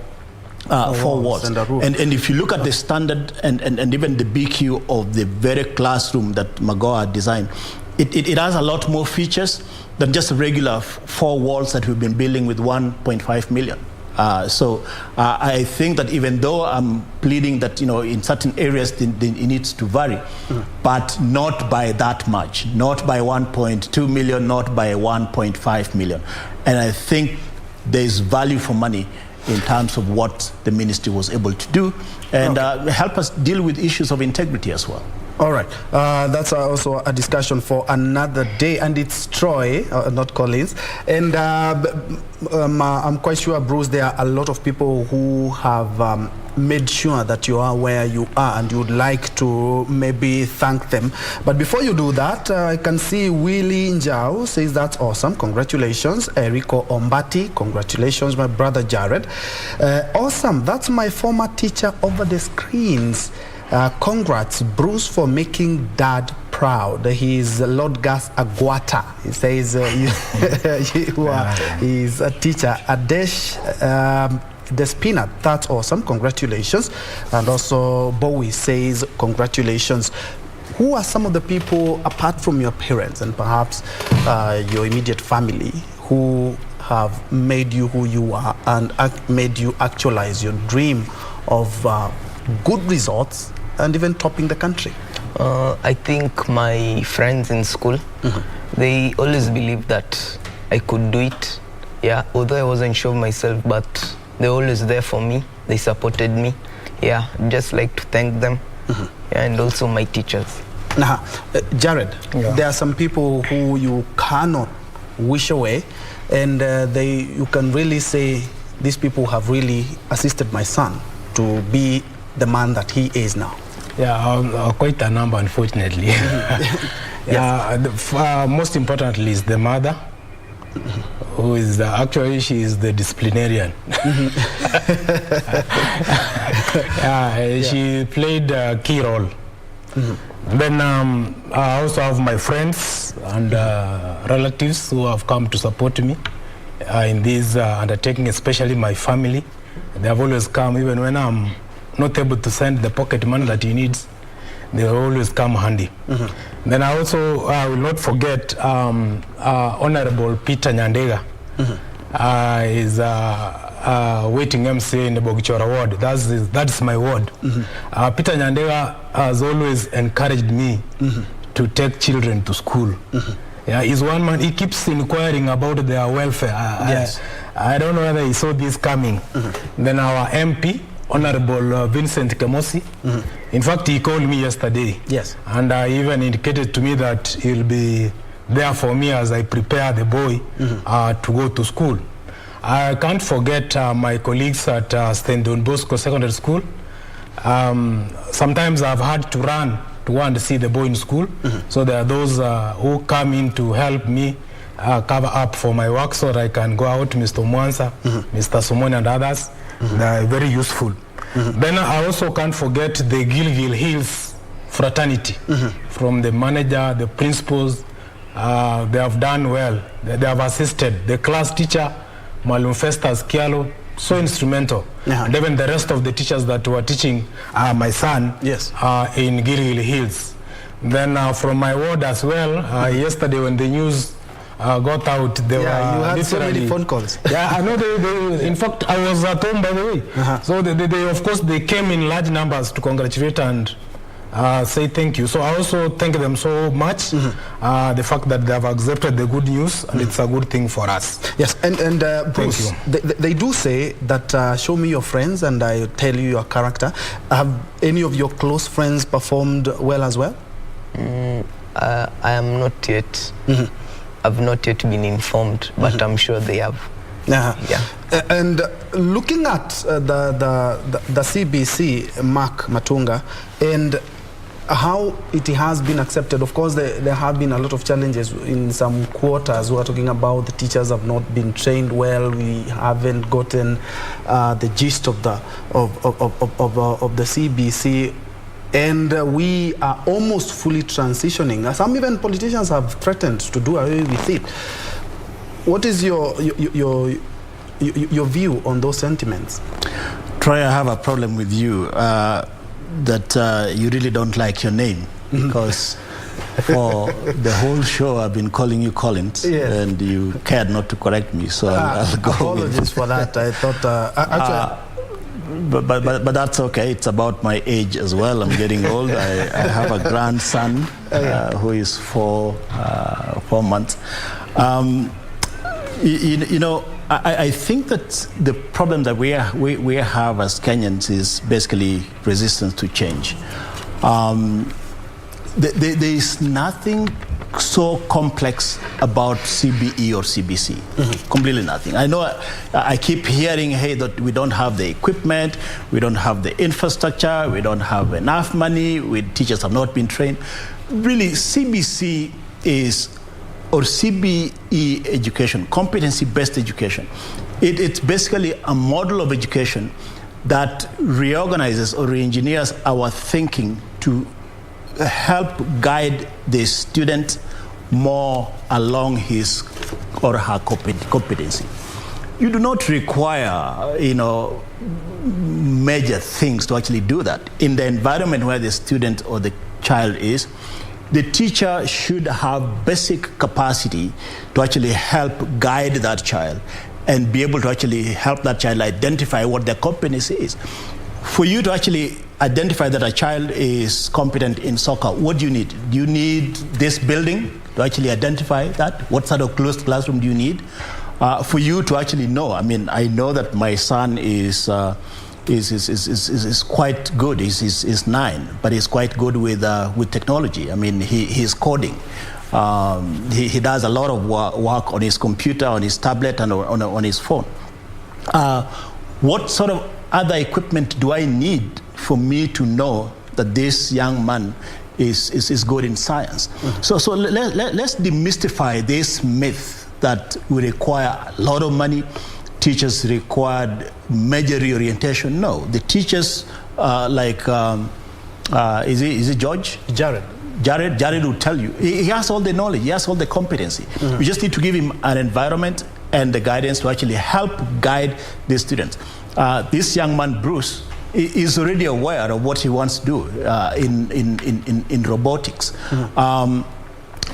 walls? And if you look at the standard and even the BQ of the very classroom that Magoha designed, it has a lot more features than just regular 4 walls that we've been building with 1.5 million. So I think that even though I'm pleading that in certain areas it needs to vary, but not by that much, not by 1.2 million, not by 1.5 million. And I think there is value for money in terms of what the ministry was able to do and help us deal with issues of integrity as well.
All right, that's also a discussion for another day, and it's Troy, not Collins. And I'm quite sure, Bruce, there are a lot of people who have made sure that you are where you are, and you would like to maybe thank them. But before you do that, I can see Willie Njue says that's awesome. Congratulations. Eriko Ombati, congratulations, my brother Jared. Awesome, that's my former teacher over the screens. Congrats, Bruce, for making Dad proud. He's Lord Gas Agwata. He says he's a teacher. Adesh Despina, that's awesome. Congratulations. And also Bowie says congratulations. Who are some of the people, apart from your parents and perhaps your immediate family, who have made you who you are and made you actualize your dream of good results and even topping the country?
I think my friends in school, they always believed that I could do it. Yeah, although I wasn't sure of myself, but they're always there for me. They supported me. Yeah, just like to thank them. And also my teachers.
Now, Jared, there are some people who you cannot wish away, and you can really say these people have really assisted my son to be the man that he is now.
Yeah, quite a number, unfortunately. Most importantly is the mother, who is actually she is the disciplinarian. She played a key role. Then I also have my friends and relatives who have come to support me in this undertaking, especially my family. They have always come, even when I'm not able to send the pocket money that he needs, they always come handy. Then I also will not forget Honorable Peter Nyandega. Is waiting MC in the Bogichora ward. That's my ward. Peter Nyandega has always encouraged me to take children to school. Yeah, he's one man. He keeps inquiring about their welfare. I don't know whether he saw this coming. Then our MP, Honorable Vincent Kemosi, in fact, he called me yesterday. And even indicated to me that he'll be there for me as I prepare the boy to go to school. I can't forget my colleagues at St. Don Bosco Secondary School. Sometimes I've had to run to go and see the boy in school. So there are those who come in to help me cover up for my work so that I can go out, Mr. Mwansa, Mr. Somoni and others. They are very useful. Then I also can't forget the Gilgil Hills fraternity, from the manager, the principals. They have done well. They have assisted. The class teacher, Malum Festas Kialo, so instrumental. And even the rest of the teachers that were teaching my son in Gilgil Hills. Then from my ward as well, yesterday when the news got out, there were
you had so many phone calls.
I know they in fact, I was at home, by the way. So they of course, they came in large numbers to congratulate and say thank you. So I also thank them so much, the fact that they have accepted the good news, and it's a good thing for us.
Yes, and Bruce, they do say that show me your friends and I tell you your character. Have any of your close friends performed well as well?
I am not yet. I've not yet been informed, but I'm sure they have.
And looking at the CBC, Mark Matunga, and how it has been accepted, of course, there have been a lot of challenges in some quarters. We are talking about the teachers have not been trained well. We haven't gotten the gist of the CBC. And we are almost fully transitioning. Some even politicians have threatened to do away with it. What is your view on those sentiments?
Troy, I have a problem with you that you really don't like your name, because for the whole show I've been calling you Collins, and you cared not to correct me, so I'll go.
Apologies for that. I thought actually.
But that's okay. It's about my age as well. I'm getting old. I have a grandson who is 4 months. You know, I think that the problem that we have as Kenyans is basically resistance to change. There is nothing so complex about CBE or CBC. Completely nothing. I know I keep hearing, hey, that we don't have the equipment, we don't have the infrastructure, we don't have enough money, teachers have not been trained. Really, CBC is, or CBE education, competency-based education. It's basically a model of education that reorganizes or re-engineers our thinking to help guide the student more along his or her competency. You do not require, major things to actually do that. In the environment where the student or the child is, the teacher should have basic capacity to actually help guide that child and be able to actually help that child identify what their competency is. For you to actually identify that a child is competent in soccer, what do you need? Do you need this building to actually identify that? What sort of closed classroom do you need? For you to actually know, I mean, I know that my son is quite good. He's 9, but he's quite good with technology. I mean, he's coding. He does a lot of work on his computer, on his tablet, and on his phone. What sort of other equipment do I need for me to know that this young man is good in science? So let's demystify this myth that we require a lot of money. Teachers required major reorientation. No, the teachers is it George? Jared will tell you. He has all the knowledge, he has all the competency. We just need to give him an environment and the guidance to actually help guide the students. This young man, Bruce, is already aware of what he wants to do in robotics.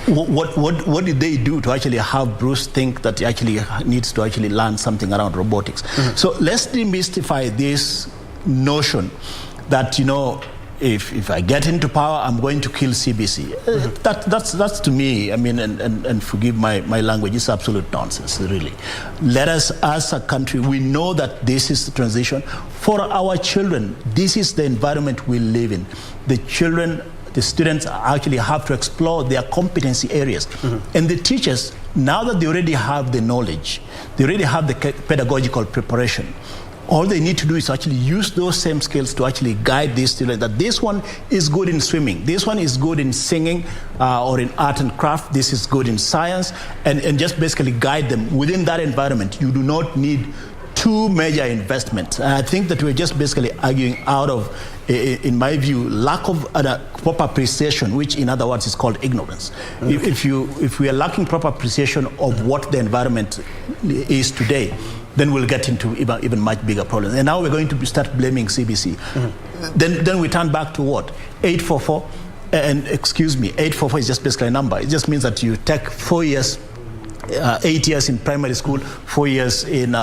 What did they do to actually have Bruce think that he actually needs to actually learn something around robotics? So let's demystify this notion that, you know, if I get into power, I'm going to kill CBC. That's to me, I mean, and forgive my language, it's absolute nonsense, really. Let us, as a country, we know that this is the transition. For our children, this is the environment we live in. The children, the students actually have to explore their competency areas. And the teachers, now that they already have the knowledge, they already have the pedagogical preparation, all they need to do is actually use those same skills to actually guide these students, that this one is good in swimming, this one is good in singing or in art and craft, this is good in science, and just basically guide them within that environment. You do not need two major investments. And I think that we're just basically arguing out of, in my view, lack of proper appreciation, which in other words is called ignorance. If we are lacking proper appreciation of what the environment is today, then we'll get into even much bigger problems. And now we're going to start blaming CBC. Then we turn back to what? 844, and excuse me, 844 is just basically a number. It just means that you take 4 years, 8 years in primary school, 4 years in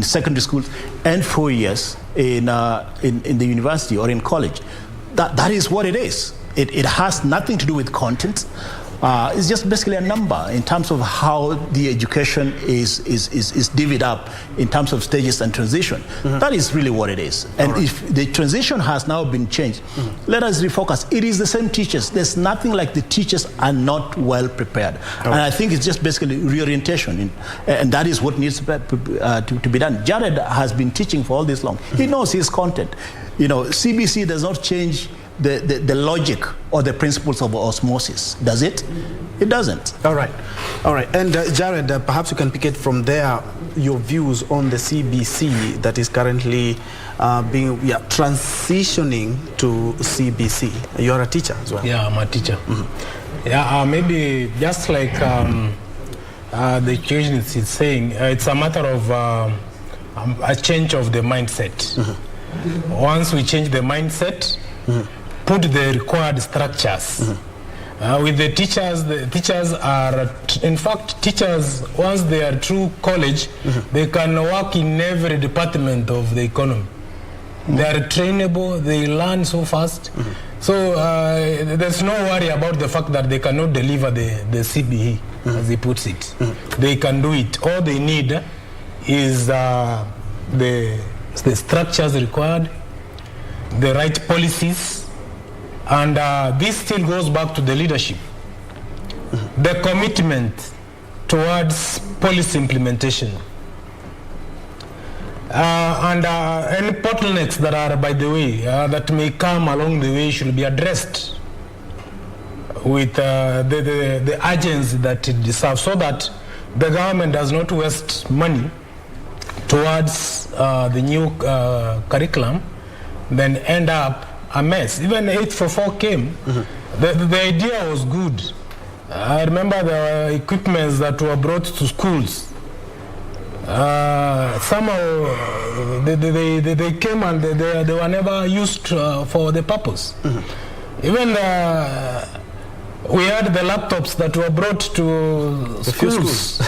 secondary school, and 4 years in the university or in college. That is what it is. It has nothing to do with content. It's just basically a number in terms of how the education is divvied up in terms of stages and transition. That is really what it is. And if the transition has now been changed, let us refocus. It is the same teachers. There's nothing like the teachers are not well prepared. And I think it's just basically reorientation. And that is what needs to be done. Jared has been teaching for all this long. He knows his content. You know, CBC does not change the logic or the principles of osmosis, does it? It doesn't.
All right. And Jared, perhaps you can pick it from there, your views on the CBC that is currently transitioning to CBC. You're a teacher as well.
Yeah, I'm a teacher. Yeah, maybe just like the change is saying, it's a matter of a change of the mindset. Once we change the mindset, put the required structures. With the teachers are, in fact, teachers, once they are through college, they can work in every department of the economy. They are trainable, they learn so fast. So there's no worry about the fact that they cannot deliver the CBE, as he puts it. They can do it. All they need is the structures required, the right policies, and this still goes back to the leadership. The commitment towards policy implementation. And any bottlenecks that are, by the way, that may come along the way should be addressed with the urgency that it deserves, so that the government does not waste money towards the new curriculum, then end up a mess. Even 844 came, the idea was good. I remember the equipments that were brought to schools. Somehow they came and they were never used for the purpose. Even we had the laptops that were brought to schools.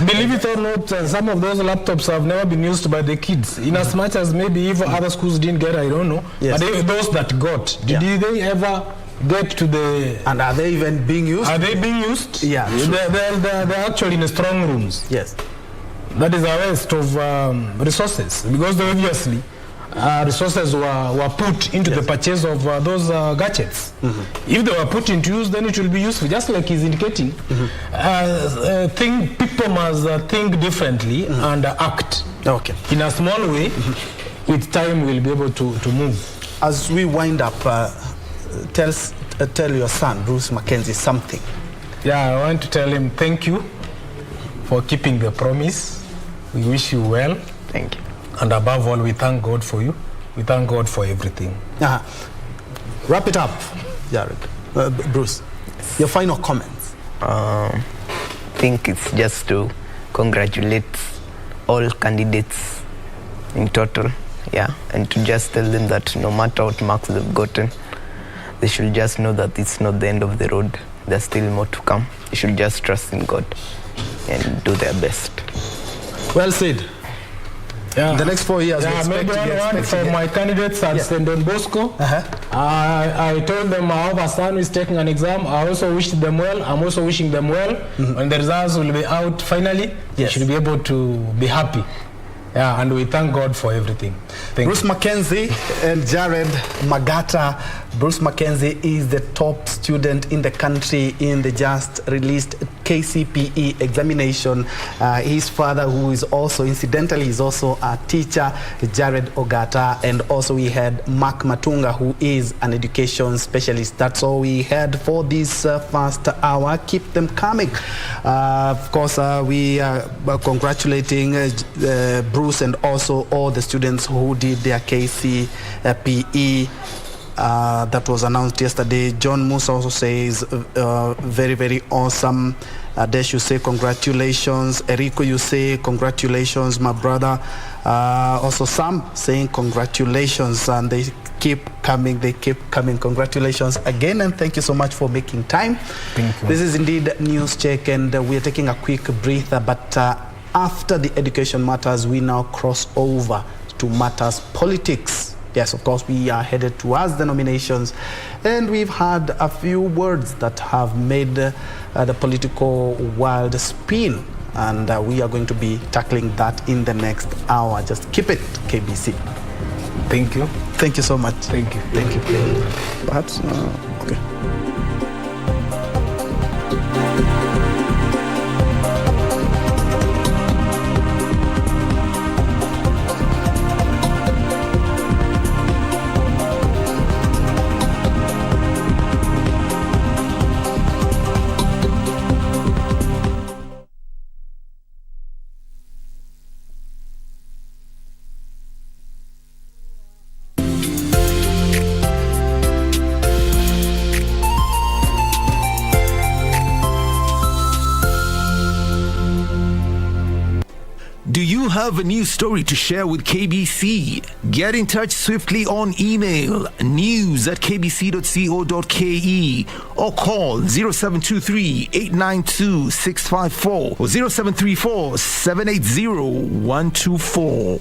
Believe it or not, some of those laptops have never been used by the kids. In as much as maybe even other schools didn't get, I don't know.
Yes.
But those that got, did they ever get to the...
And are they even being used?
Are they being used?
Yeah.
They're actually in strong rooms.
Yes.
That is a waste of resources, because obviously resources were put into the purchase of those gadgets. If they were put into use, then it will be useful, just like he's indicating. People must think differently and act in a small way. With time, we'll be able to move.
As we wind up, tell your son, Bruce Mackenzie, something.
Yeah, I want to tell him thank you for keeping the promise. We wish you well.
Thank you.
And above all, we thank God for you. We thank God for everything.
Wrap it up, Jared. Bruce, your final comments.
I think it's just to congratulate all candidates in total, and to just tell them that no matter what marks they've gotten, they should just know that it's not the end of the road. There's still more to come. They should just trust in God and do their best.
Well said. The next 4 years,
maybe one for my candidates at St. Don Bosco. I told them I have a son who is taking an exam. I also wish them well. I'm also wishing them well. When the results will be out finally, they should be able to be happy. And we thank God for everything.
Bruce Mackenzie and Jared Magata. Bruce Mackenzie is the top student in the country in the just released KCPE examination. His father, who is also, incidentally, is also a teacher, Jared Ogata. And also we had Mark Matunga, who is an education specialist. That's all we had for this first hour. Keep them coming. Of course, we are congratulating Bruce and also all the students who did their KCPE. That was announced yesterday. John Musa also says very, very awesome. Adesh, you say congratulations. Eriko, you say congratulations, my brother. Also Sam saying congratulations, and they keep coming. Congratulations again, and thank you so much for making time.
Thank you.
This is indeed News Check, and we are taking a quick breather, but after the education matters, we now cross over to matters politics. Yes, of course, we are headed towards the nominations, and we've had a few words that have made the political world spin, and we are going to be tackling that in the next hour. Just keep it, KBC.
Thank you.
Thank you so much.
Thank you.
Thank you. Perhaps, okay.
Do you have a news story to share with KBC? Get in touch swiftly on email news@kbc.co.ke or call 0723-892-654 or 0734-780-124.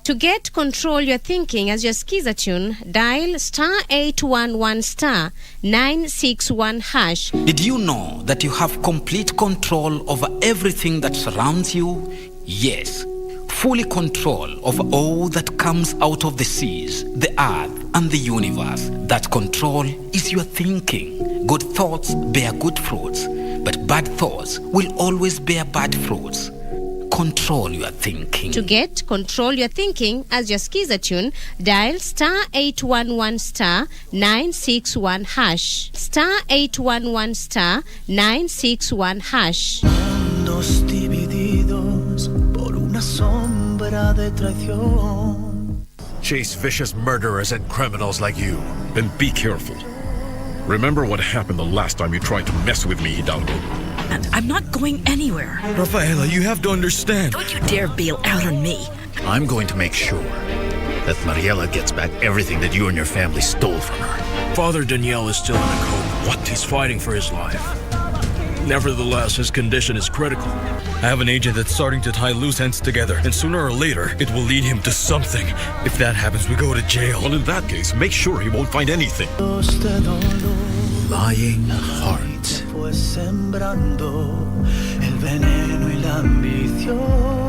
To get control your thinking as your skiza tune, dial *811*961#.
Did you know that you have complete control over everything that surrounds you? Yes, fully control over all that comes out of the seas, the earth, and the universe. That control is your thinking. Good thoughts bear good fruits, but bad thoughts will always bear bad fruits. Control your thinking.
To get control your thinking as your skiza tune, dial *811*961#. *811*961#.
Mundos divididos por una sombra de traición.
Chase vicious murderers and criminals like you. Then be careful. Remember what happened the last time you tried to mess with me, Hidalgo.
And I'm not going anywhere.
Rafaela, you have to understand.
Don't you dare bail out on me.
I'm going to make sure that Mariela gets back everything that you and your family stole from her.
Father Daniel is still in a coma. What? He's fighting for his life. Nevertheless, his condition is critical. I have an agent that's starting to tie loose ends together, and sooner or later, it will lead him to something. If that happens, we go to jail.
Well, in that case, make sure he won't find anything.
Lying heart. Fue sembrando el veneno y la ambición.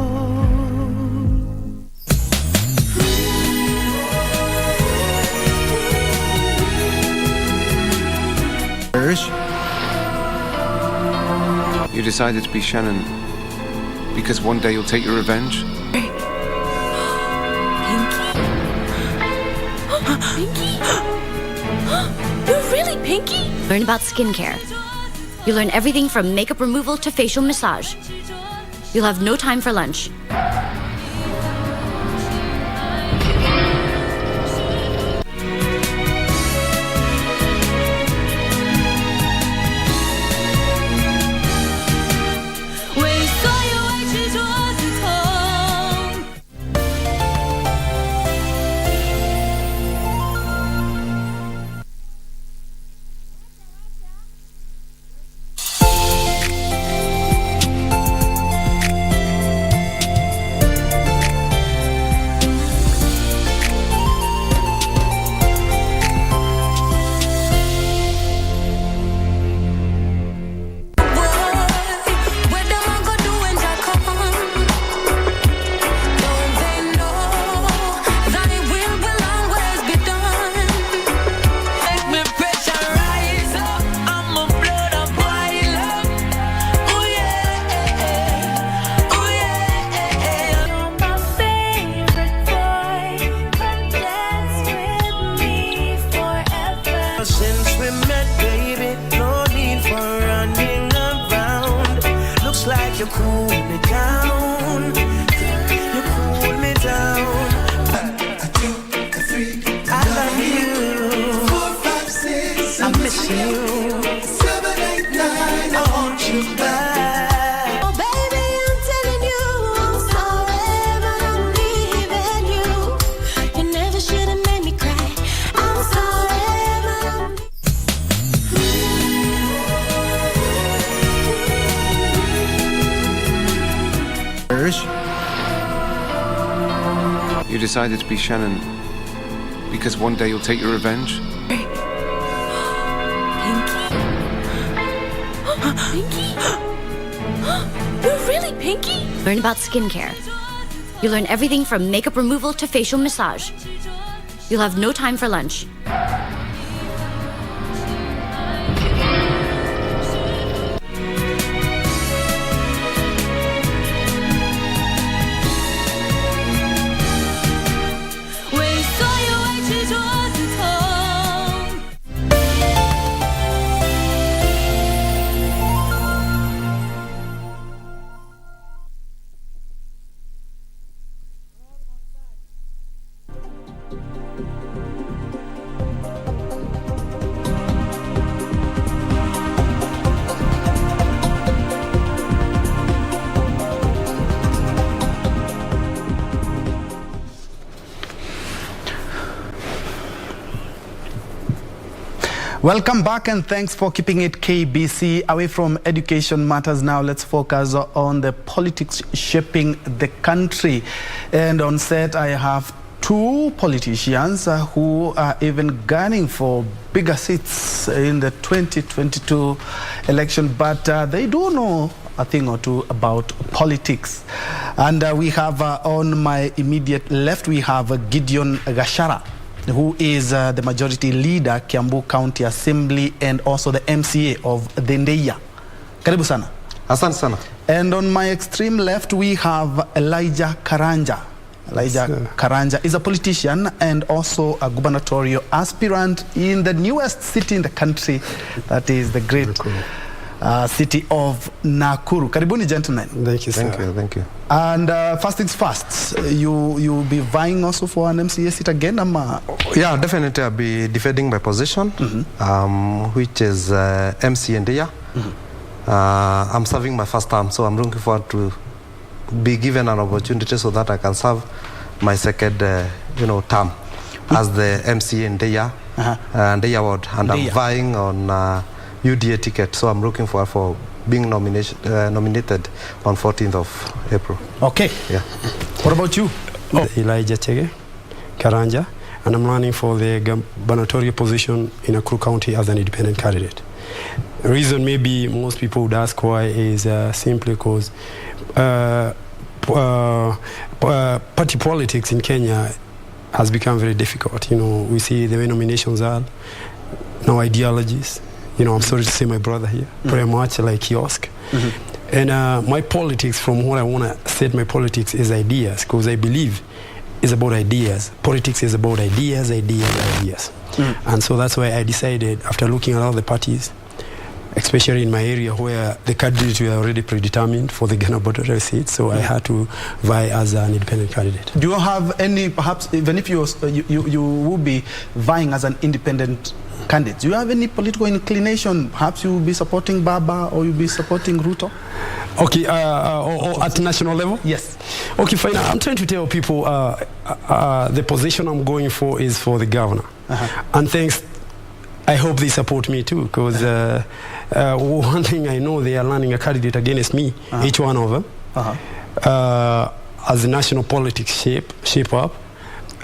You decided to be Shannon because one day you'll take your revenge?
Pinky? You're really Pinky?
Learn about skincare. You learn everything from makeup removal to facial massage. You'll have no time for lunch.
You cool me down. You cool me down. 1, 2, 3. I love you. 4, 5, 6. I miss you. 7, 8, 9. I want you back.
Oh baby, I'm telling you, I'm sorry, but I'm leaving you. You never should have made me cry. I'm sorry, but I'm
You decided to be Shannon because one day you'll take your revenge?
Pinky? You're really Pinky?
Learn about skincare. You learn everything from makeup removal to facial massage. You'll have no time for lunch.
Welcome back and thanks for keeping it KBC. Away from education matters now, let's focus on the politics shaping the country. And on set, I have two politicians who are even gunning for bigger seats in the 2022 election, but they do know a thing or two about politics. And we have on my immediate left, we have Gideon Gashara, who is the majority leader, Kiambu County Assembly, and also the MCA of Dendeia. Karibu sana.
Asante sana.
And on my extreme left, we have Elijah Karanja. Elijah Karanja is a politician and also a gubernatorial aspirant in the newest city in the country, that is the great city of Nakuru. Karibuni, gentlemen.
Thank you, sir. Thank you.
And first things first, you'll be vying also for an MCA seat again?
Yeah, definitely I'll be defending my position, which is MC India. I'm serving my first term, so I'm looking forward to be given an opportunity so that I can serve my second term as the MC in Deya Ward, and I'm vying on UDA ticket. So I'm looking for being nominated on 14th of April.
Okay.
Yeah.
What about you?
Elijah Chege Karanja, and I'm running for the gubernatorial position in Nakuru County as an independent candidate. The reason maybe most people would ask why is simply because party politics in Kenya has become very difficult. We see the way nominations are, no ideologies. I'm sorry to say my brother here, pretty much like kiosk. And my politics, from what I want to set my politics, is ideas, because I believe it's about ideas. Politics is about ideas. And so that's why I decided, after looking at all the parties, especially in my area where the candidates were already predetermined for the gubernatorial seat, so I had to vie as an independent candidate.
Do you have any, perhaps, even if you will be vying as an independent candidate, do you have any political inclination? Perhaps you will be supporting Baba or you'll be supporting Ruto?
Okay, or at national level?
Yes.
Okay, fine. I'm trying to tell people the position I'm going for is for the governor. And thanks, I hope they support me too, because one thing I know, they are running a candidate against me, each one of them. As the national politics shape up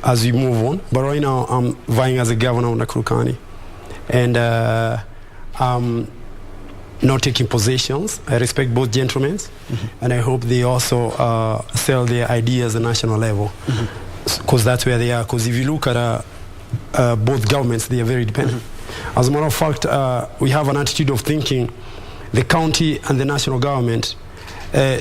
as we move on. But right now, I'm vying as a governor of Nakuru County. And I'm not taking positions. I respect both gentlemen, and I hope they also sell their ideas at the national level, because that's where they are. Because if you look at both governments, they are very dependent. As a matter of fact, we have an attitude of thinking the county and the national government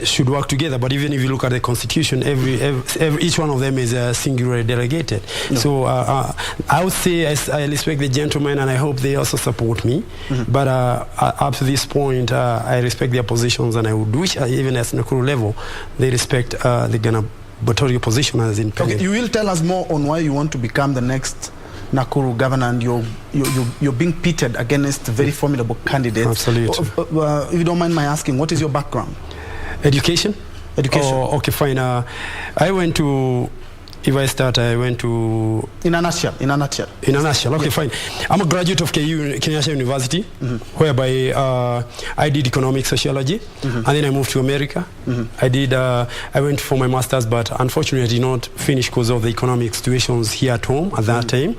should work together. But even if you look at the constitution, each one of them is singularly delegated. So I would say I respect the gentlemen, and I hope they also support me. But up to this point, I respect their positions, and I would wish, even at Nakuru level, they respect the gubernatorial position as independent.
Okay, you will tell us more on why you want to become the next Nakuru governor, and you're being pitted against very formidable candidates.
Absolutely.
If you don't mind my asking, what is your background?
Education?
Education.
Oh, okay, fine. I went to... If I start, I went to...
In a nutshell.
Okay, fine. I'm a graduate of Kenyatta University, whereby I did economic sociology, and then I moved to America. I went for my master's, but unfortunately I did not finish because of the economic situations here at home at that time.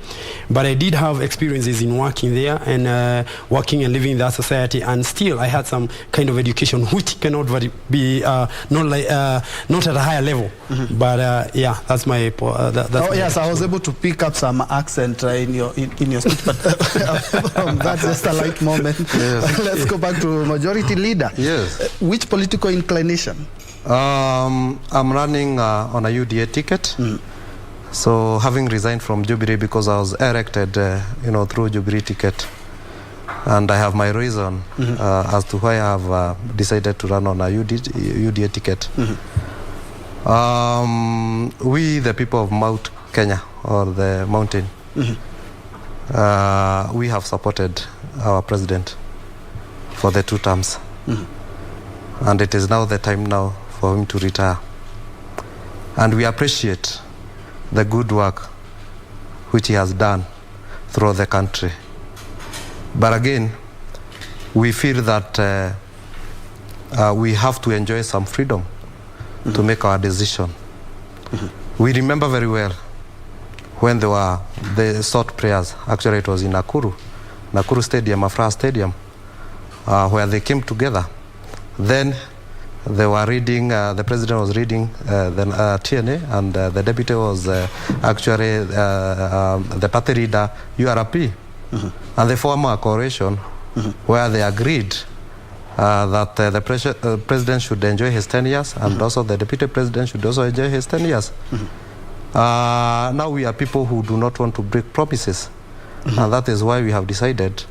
But I did have experiences in working there, and working and living in that society, and still I had some kind of education which cannot be not at a higher level. But yeah, that's my...
yes, I was able to pick up some accent in your speech, but that's just a light moment. Yes. Let's go back to majority leader.
Yes.
Which political inclination?
I'm running on a UDA ticket. So having resigned from Jubilee because I was elected, through Jubilee ticket, and I have my reason as to why I have decided to run on a UDA ticket. We, the people of Mount Kenya, or the mountain, we have supported our president for the 2 terms. And it is now the time now for him to retire. And we appreciate the good work which he has done throughout the country. But again, we feel that we have to enjoy some freedom to make our decision. We remember very well when there were the short prayers. Actually, it was in Nakuru Stadium, Afra Stadium, where they came together. Then they were reading, the president was reading the TNA, and the deputy was actually the party leader, URP. And they formed a coalition where they agreed that the president should enjoy his 10 years, and also the deputy president should also enjoy his 10 years. Now we are people who do not want to break promises, and that is why we have decided,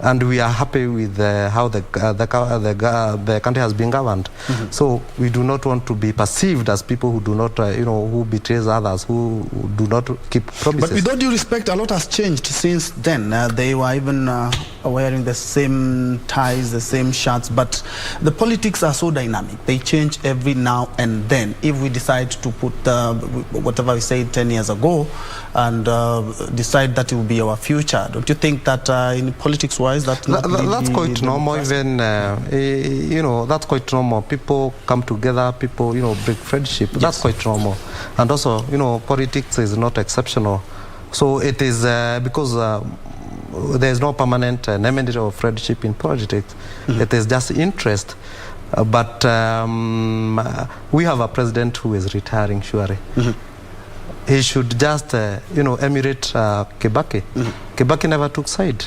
and we are happy with how the country has been governed. So we do not want to be perceived as people who do not, who betrays others, who do not keep promises.
But with all due respect, a lot has changed since then. They were even wearing the same ties, the same shirts, but the politics are so dynamic. They change every now and then. If we decide to put whatever we said 10 years ago and decide that it will be our future, don't you think that in politics-wise that's
quite normal? Even that's quite normal. People come together, people break friendship. Yes. That's quite normal. And also politics is not exceptional. So it is because there is no permanent element of friendship in politics. It is just interest. But we have a president who is retiring, surely. He should just, emulate Kibaki. Kibaki never took side.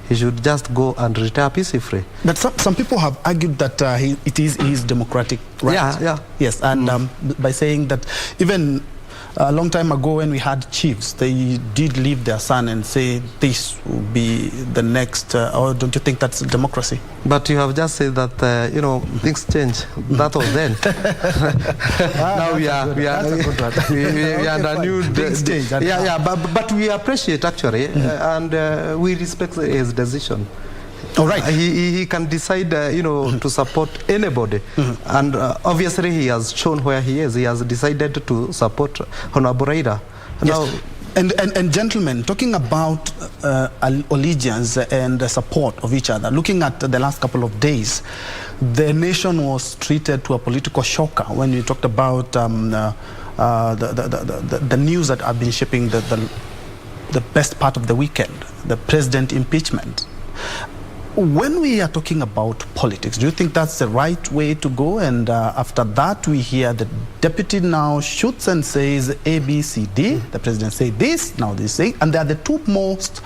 He should just go and retire peacefully.
But some people have argued that it is his democratic right.
Yeah.
Yes, and by saying that even a long time ago when we had chiefs, they did leave their son and say this will be the next, or don't you think that's democracy?
But you have just said that, things change. That was then. Now we are under new
things change.
But we appreciate actually, and we respect his decision.
All right.
He can decide, to support anybody. And obviously he has shown where he is. He has decided to support Honorable Raila.
Yes. And gentlemen, talking about allegiance and support of each other, looking at the last couple of days, the nation was treated to a political shocker when you talked about the news that have been shaping the best part of the weekend, the president impeachment. When we are talking about politics, do you think that's the right way to go? And after that, we hear the deputy now shoots and says A, B, C, D. The president say this, now they say, and they are the two most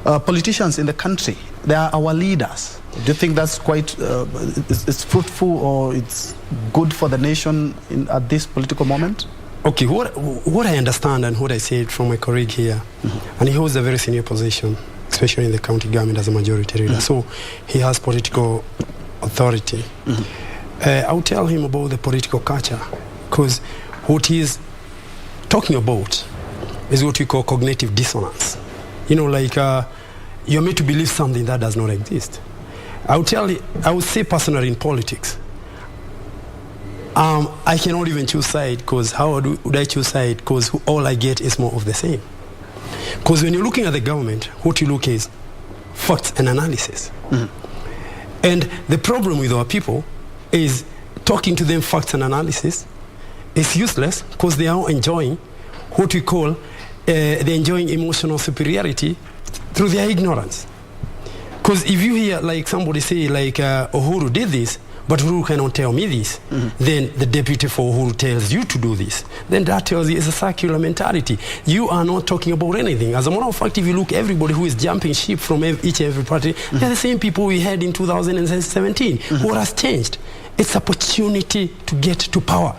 politicians in the country. They are our leaders. Do you think that's quite it's fruitful or it's good for the nation at this political moment?
Okay, what I understand and what I said from my colleague here, and he holds a very senior position, especially in the county government as a majority leader. So he has political authority. I'll tell him about the political culture, because what he's talking about is what we call cognitive dissonance. You're made to believe something that does not exist. I would say personally in politics, I cannot even choose side, because how would I choose side? Because all I get is more of the same. Because when you're looking at the government, what you look is facts and analysis. And the problem with our people is talking to them facts and analysis is useless, because they are enjoying what we call, they're enjoying emotional superiority through their ignorance. Because if you hear somebody say Uhuru did this, but Uhuru cannot tell me this, then the deputy for Uhuru tells you to do this. Then that tells you it's a circular mentality. You are not talking about anything. As a matter of fact, if you look, everybody who is jumping ship from each and every party, they're the same people we had in 2017. What has changed? It's opportunity to get to power.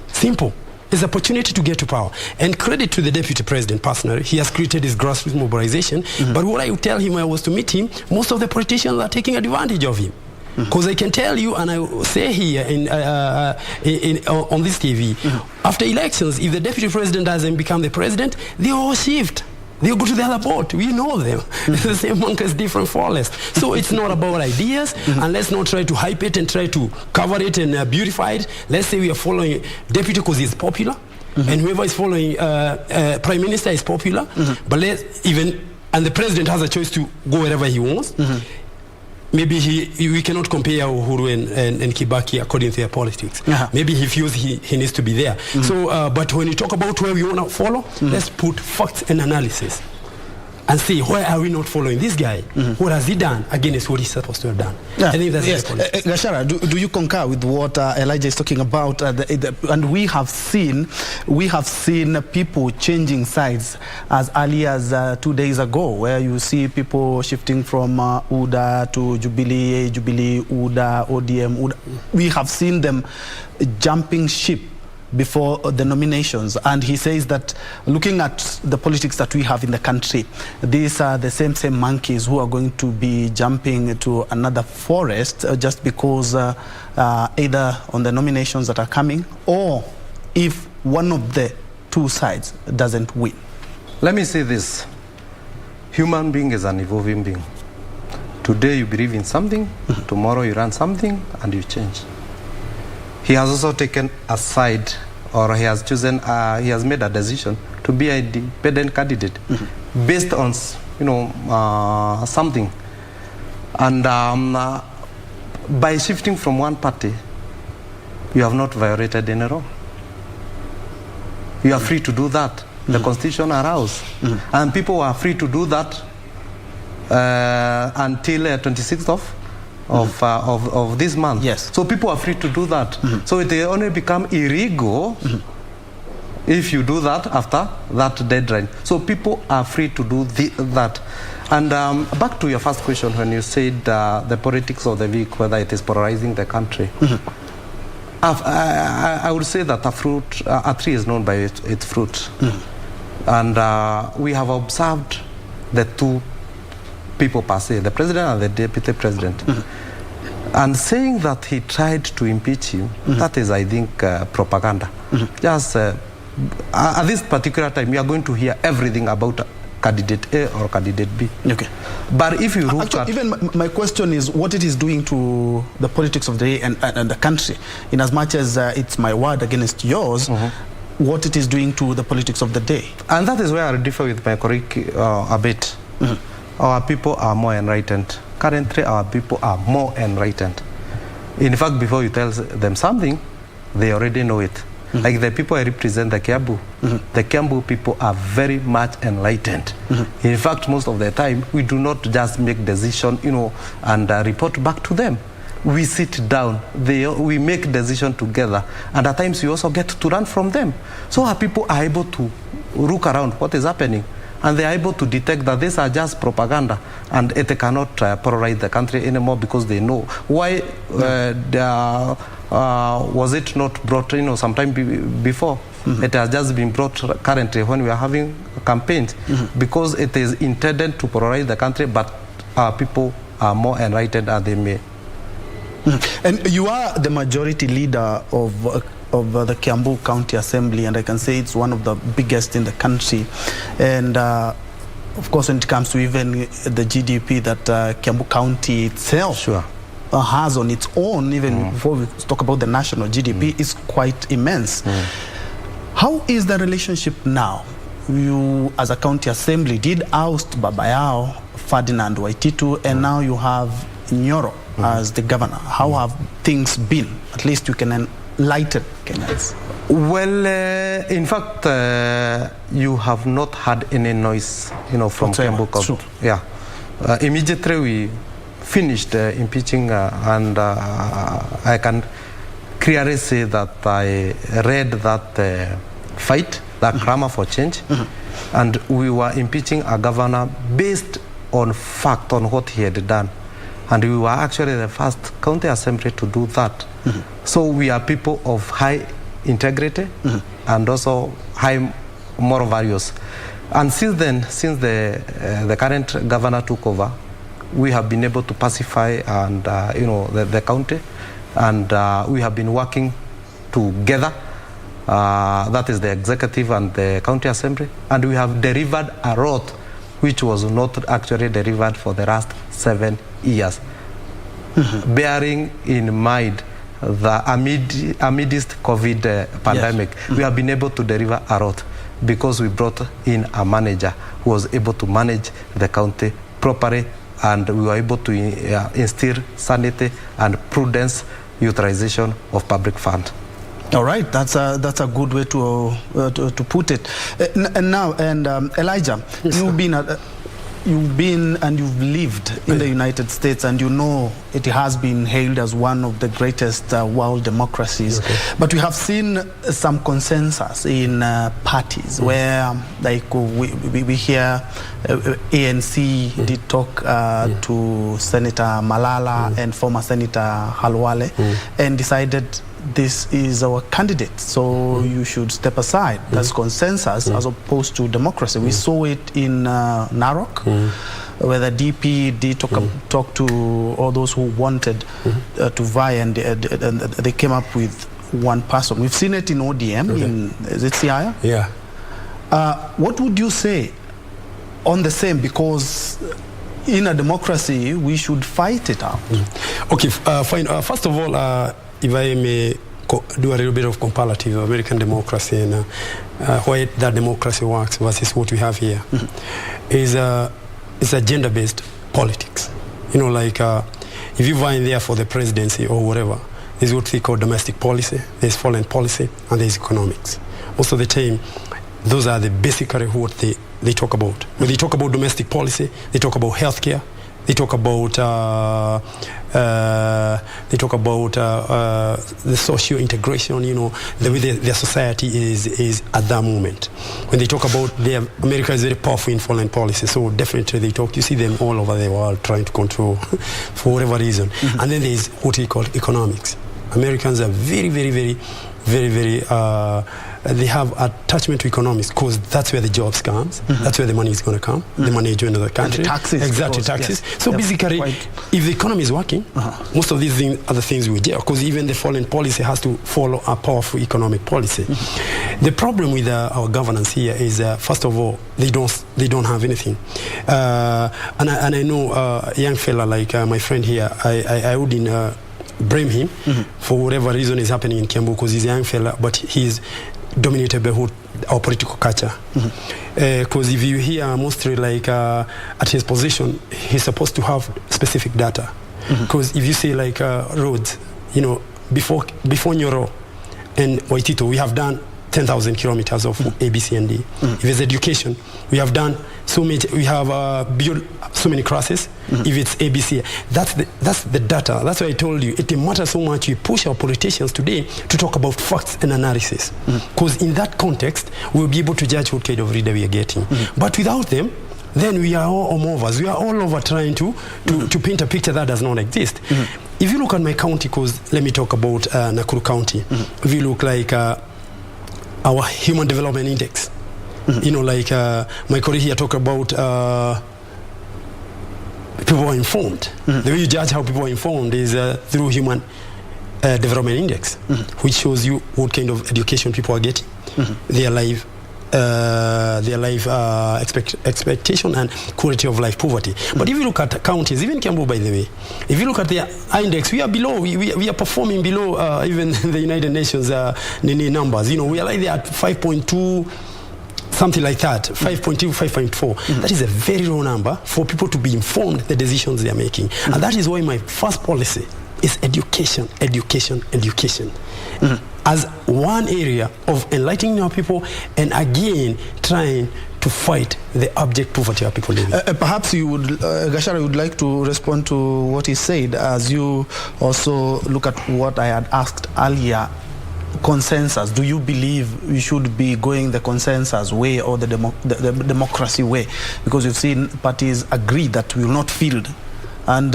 Simple. It's opportunity to get to power. And credit to the deputy president personally. He has created this grassroots mobilization. But what I would tell him, I was to meet him, most of the politicians are taking advantage of him. Because I can tell you, and I will say here on this TV, after elections, if the deputy president doesn't become the president, they all shift. They go to the other boat. We know them. It's the same monkeys, different forest. So it's not about ideas, and let's not try to hype it and try to cover it and beautify it. Let's say we are following deputy because he's popular, and whoever is following prime minister is popular. But and the president has a choice to go wherever he wants. Maybe we cannot compare Uhuru and Kibaki according to their politics. Maybe he feels he needs to be there. So, but when you talk about where we want to follow, let's put facts and analysis and see why are we not following this guy? What has he done against what he's supposed to have done? I think that's
Gashara, do you concur with what Elijah is talking about? And we have seen people changing sides as early as 2 days ago, where you see people shifting from UDA to Jubilee, UDA, ODM, UDA. We have seen them jumping ship before the nominations, and he says that looking at the politics that we have in the country, these are the same monkeys who are going to be jumping to another forest just because either on the nominations that are coming, or if one of the two sides doesn't win.
Let me say this: human being is an evolving being. Today you believe in something, tomorrow you run something, and you change. He has also taken a side, or he has chosen, he has made a decision to be a independent candidate based on, something. And by shifting from one party, you have not violated any law. You are free to do that. The Constitution allows. And people are free to do that until 26th of this month.
Yes.
So people are free to do that. So it will only become illegal if you do that after that deadline. So people are free to do that. And back to your first question, when you said the politics of the week, whether it is polarizing the country. I would say that a tree is known by its fruit. And we have observed the two people per se, the president and the deputy president. And saying that he tried to impeach him, that is, I think, propaganda. Just at this particular time, we are going to hear everything about candidate A or candidate B.
Okay.
But if you look at...
Even my question is what it is doing to the politics of the day and the country, in as much as it's my word against yours, what it is doing to the politics of the day.
And that is where I differ with my colleague a bit. Our people are more enlightened. Currently, our people are more enlightened. In fact, before you tell them something, they already know it. Like the people I represent, the Kiambu. The Kiambu people are very much enlightened. In fact, most of the time, we do not just make decision, and report back to them. We sit down, we make decision together, and at times we also get to learn from them. So our people are able to look around what is happening, and they are able to detect that these are just propaganda, and it cannot polarize the country anymore, because they know why was it not brought, sometime before. It has just been brought currently when we are having campaigns, because it is intended to polarize the country, but our people are more enlightened, and they may.
And you are the majority leader of the Kiambu County Assembly, and I can say it's one of the biggest in the country. And of course, when it comes to even the GDP that Kiambu County itself has on its own, even before we talk about the national GDP, is quite immense. How is the relationship now? You, as a county assembly, did oust Baba Yao, Ferdinand Waititu, and now you have Nyoro as the governor. How have things been? At least you can enlighten Kenyans.
Well, in fact, you have not had any noise, from Kiambu County. Yeah. Immediately we finished impeaching, and I can clearly say that I read that fight, that clamor for change, and we were impeaching a governor based on fact, on what he had done. And we were actually the first county assembly to do that. So we are people of high integrity and also high moral values. And since then, since the current governor took over, we have been able to pacify and the county, and we have been working together. That is the executive and the county assembly, and we have delivered a lot which was not actually delivered for the last 7 years. Bearing in mind the amidst COVID pandemic, we have been able to deliver a lot because we brought in a manager who was able to manage the county properly, and we were able to instill sanity and prudence utilization of public funds.
All right, that's a good way to put it. Elijah, you've been and you've lived in the United States, and you know it has been hailed as one of the greatest world democracies. But we have seen some consensus in parties where, like, we hear ANC did talk to Senator Malala and former Senator Halwale and decided this is our candidate, so you should step aside. That's consensus as opposed to democracy. We saw it in Narok, where the DP did talk to all those who wanted to vie, and they came up with one person. We've seen it in ODM, is it Siaya?
Yeah.
What would you say on the same? Because in a democracy, we should fight it out.
Okay, fine. First of all, if I may do a little bit of comparative American democracy and why that democracy works versus what we have here, is a gender-based politics. You know, like if you vying there for the presidency or whatever, there's what they call domestic policy, there's foreign policy, and there's economics. Most of the time, those are the basically what they talk about. When they talk about domestic policy, they talk about healthcare, they talk about the social integration, you know, the way their society is at that moment. When they talk about America is very powerful in foreign policy, so definitely you see them all over the world trying to control for whatever reason. And then there's what we call economics. Americans are very they have attachment to economics because that's where the jobs comes, that's where the money is going to come, the management of the country.
And the taxes.
Exactly, taxes. Yes. So basically, if the economy is working, most of these things are the things we do, because even the foreign policy has to follow a powerful economic policy. The problem with our governance here is, first of all, they don't have anything. And I know a young fella like my friend here, I wouldn't blame him for whatever reason is happening in Kiambu, because he's a young fella, but he's dominated by our political culture. Because if you hear mostly like at his position, he's supposed to have specific data. Because if you say like roads, you know, before Nyoro and Waitito, we have done 10,000 kilometers of ABC and D. If it's education, we have done so many. We have built so many classes. If it's ABC, that's the data. That's why I told you it matters so much. We push our politicians today to talk about facts and analysis, because in that context, we'll be able to judge what kind of reader we are getting. But without them, then we are all movers. We are all over trying to paint a picture that does not exist. If you look at my county, because let me talk about Nakuru County. If you look like our Human Development Index, you know, like my colleague here talk about people are informed. The way you judge how people are informed is through Human Development Index, which shows you what kind of education people are getting, their life expectation and quality of life, poverty. But if you look at counties, even Kiambu, by the way, if you look at their index, we are below. We are performing below even the United Nations numbers. You know, we are like there at 5.2. Something like that, 5.2, 5.4. That is a very low number for people to be informed the decisions they are making. And that is why my first policy is education, education, education. As one area of enlightening our people and again trying to fight the abject poverty our people live in.
Perhaps you would, Gashara, would like to respond to what he said as you also look at what I had asked earlier. Consensus. Do you believe we should be going the consensus way or the democracy way? Because we've seen parties agree that we will not field. And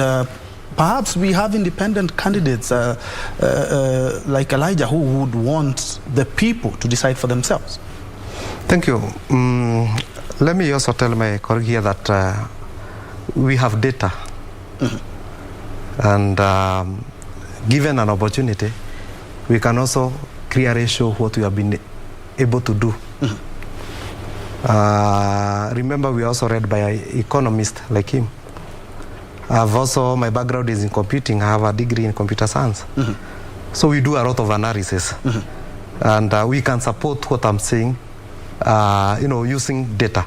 perhaps we have independent candidates like Elijah who would want the people to decide for themselves.
Thank you. Let me also tell my colleague here that we have data. And given an opportunity, we can also clearly show what we have been able to do. Remember, we also read by an economist like him. My background is in computing. I have a degree in computer science. So we do a lot of analysis. And we can support what I'm saying, you know, using data.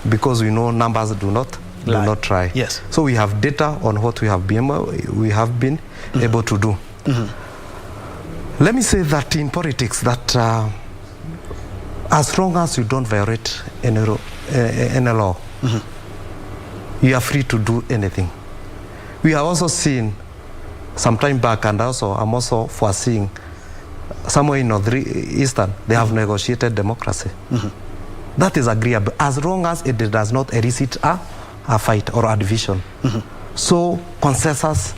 Because we know numbers do not try.
Yes.
So we have data on what we have been able to do. Let me say that in politics, that as long as you don't violate any law, you are free to do anything. We have also seen some time back, and also I'm also foreseeing somewhere in Northeastern, they have negotiated democracy. That is agreeable, as long as it does not elicit a fight or a division. So consensus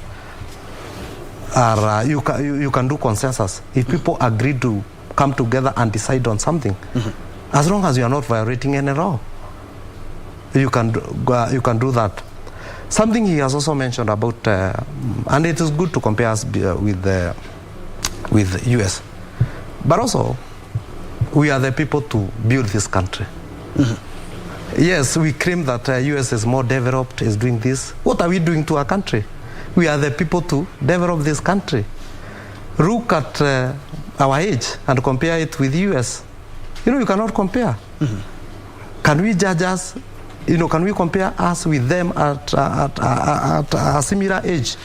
are, you can do consensus. If people agree to come together and decide on something, as long as you are not violating any law, you can do that. Something he has also mentioned about, and it is good to compare us with US, but also we are the people to build this country. Yes, we claim that US is more developed, is doing this. What are we doing to our country? We are the people to develop this country. Look at our age and compare it with US. You know, you cannot compare. Can we judge us? You know, can we compare us with them at a similar age?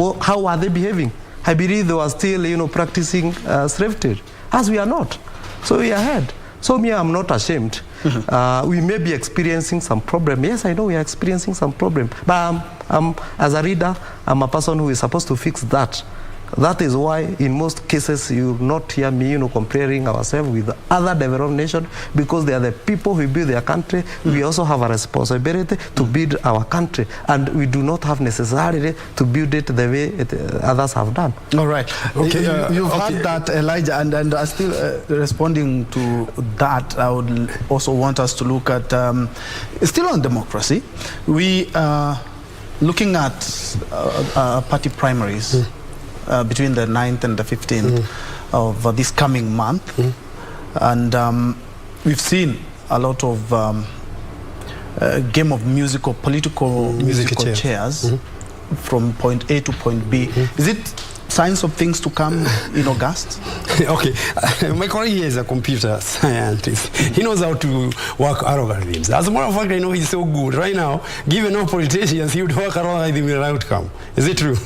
Or how are they behaving? I believe they were still, you know, practicing slave trade, as we are not. So we are ahead. So me, I'm not ashamed. We may be experiencing some problem. Yes, I know we are experiencing some problem. But as a reader, I'm a person who is supposed to fix that. That is why, in most cases, you will not hear me, you know, comparing ourselves with other developed nations, because they are the people who build their country. We also have a responsibility to build our country, and we do not have necessarily to build it the way others have done.
All right. Okay. You've heard that, Elijah, and still responding to that, I would also want us to look at, still on democracy, we are looking at party primaries. Between the 9th and the 15th of this coming month. And we've seen a lot of game of political chairs from point A to point B. Is it signs of things to come in August?
Okay, my colleague here is a computer scientist. He knows how to work algorithms. As a matter of fact, I know he's so good. Right now, given no politicians, he would work algorithm with an outcome. Is it true?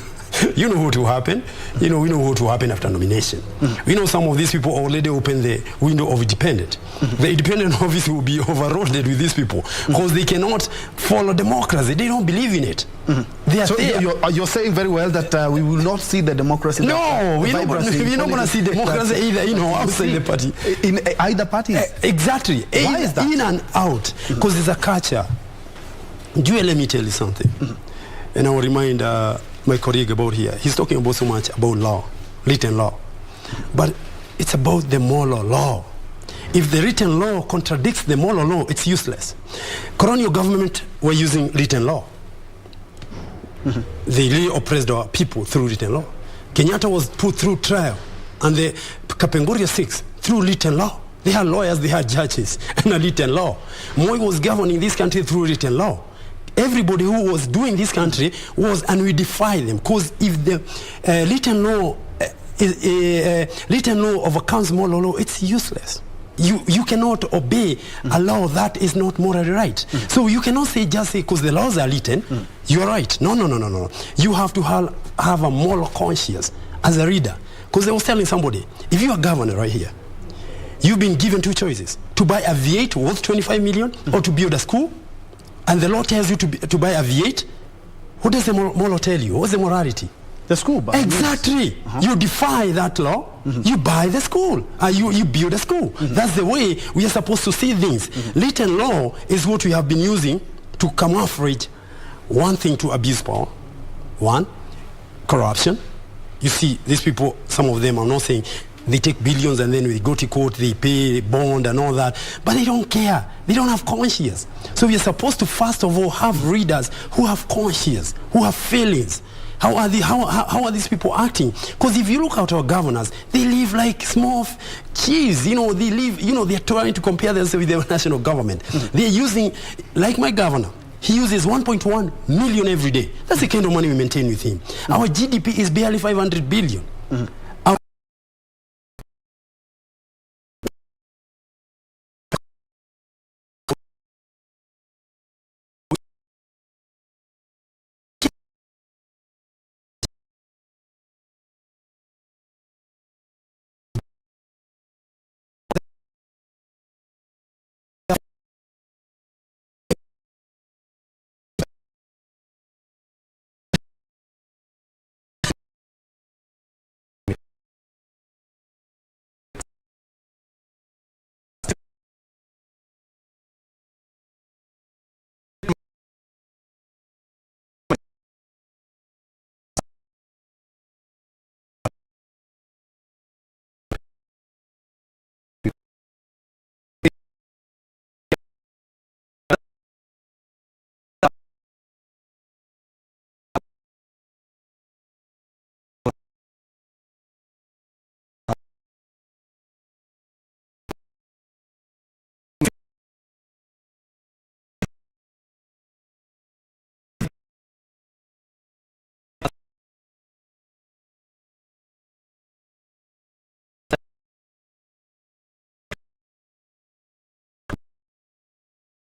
You know what will happen. You know, we know what will happen after nomination. We know some of these people already opened the window of independent. The independent office will be overloaded with these people because they cannot follow democracy. They don't believe in it.
So you're saying very well that we will not see the democracy.
No, we're not going to see democracy either, you know, outside the party.
In either party?
Exactly.
Why is that?
In and out. Because it's a culture. Njue, let me tell you something. And I will remind my colleague about here. He's talking about so much about law, written law. But it's about the moral law. If the written law contradicts the moral law, it's useless. Colonial government were using written law. They really oppressed our people through written law. Kenyatta was put through trial, and the Kapenguria 6 through written law. They had lawyers, they had judges, and a written law. Moi was governing this country through written law. Everybody who was doing this country was, and we defy them, because if the written law overcomes moral law, it's useless. You cannot obey a law that is not morally right. So you cannot just say because the laws are written, you're right. No. You have to have a moral conscience as a reader. Because I was telling somebody, if you are governor right here, you've been given two choices: to buy a V8 worth 25 million or to build a school. And the law tells you to buy a V8. What does the law tell you? What's the morality?
The school.
Exactly. You defy that law. You buy the school. You build a school. That's the way we are supposed to see things. Written law is what we have been using to camouflage one thing: to abuse power. One, corruption. You see, these people, some of them, I'm not saying they take billions and then we go to court, they pay bond and all that, but they don't care. They don't have conscience. So we are supposed to first of all have readers who have conscience, who have feelings. How are these people acting? Because if you look at our governors, they live like small cheese. You know, they live, you know, they're trying to compare themselves with the national government. They're using, like my governor, he uses 1.1 million every day. That's the kind of money we maintain with him. Our GDP is barely 500 billion.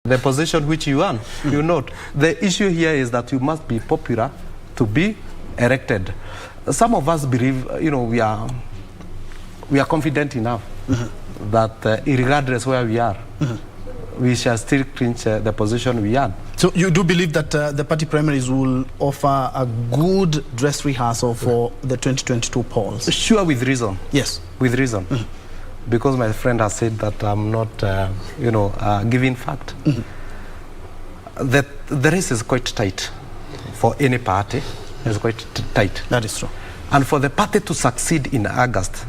the position which you earn. You note, the issue here is that you must be popular to be elected. Some of us believe, we are confident enough that regardless where we are, we shall still clinch the position we are.
So you do believe that the party primaries will offer a good dress rehearsal for the 2022 polls?
Sure, with reason.
Yes.
With reason. Because my friend has said that I'm not, giving fact. The race is quite tight for any party. It's quite tight.
That is true.
And for the party to succeed in August,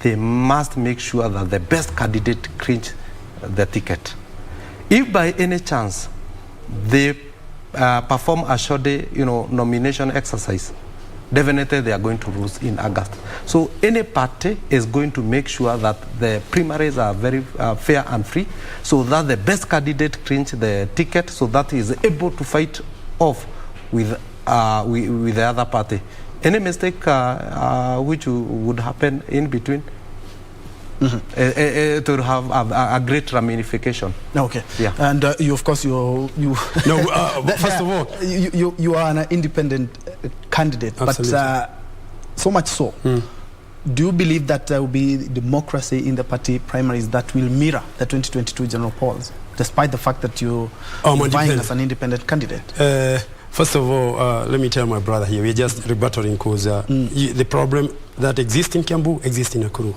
they must make sure that the best candidate clinch the ticket. If by any chance they perform a shoddy, nomination exercise, definitely they are going to lose in August. So any party is going to make sure that the primaries are very fair and free, so that the best candidate clinch the ticket, so that he is able to fight off with the other party. Any mistake which would happen in between, it will have a great ramification.
Okay.
Yeah.
And you, of course, you.
No. First of all,
you are an independent candidate,
absolutely.
But so much so. Do you believe that there will be democracy in the party primaries that will mirror the 2022 general polls, despite the fact that you are vying as an independent candidate?
First of all, let me tell my brother here, we're just rebuttaling because the problem that exists in Kiambu exists in Nakuru.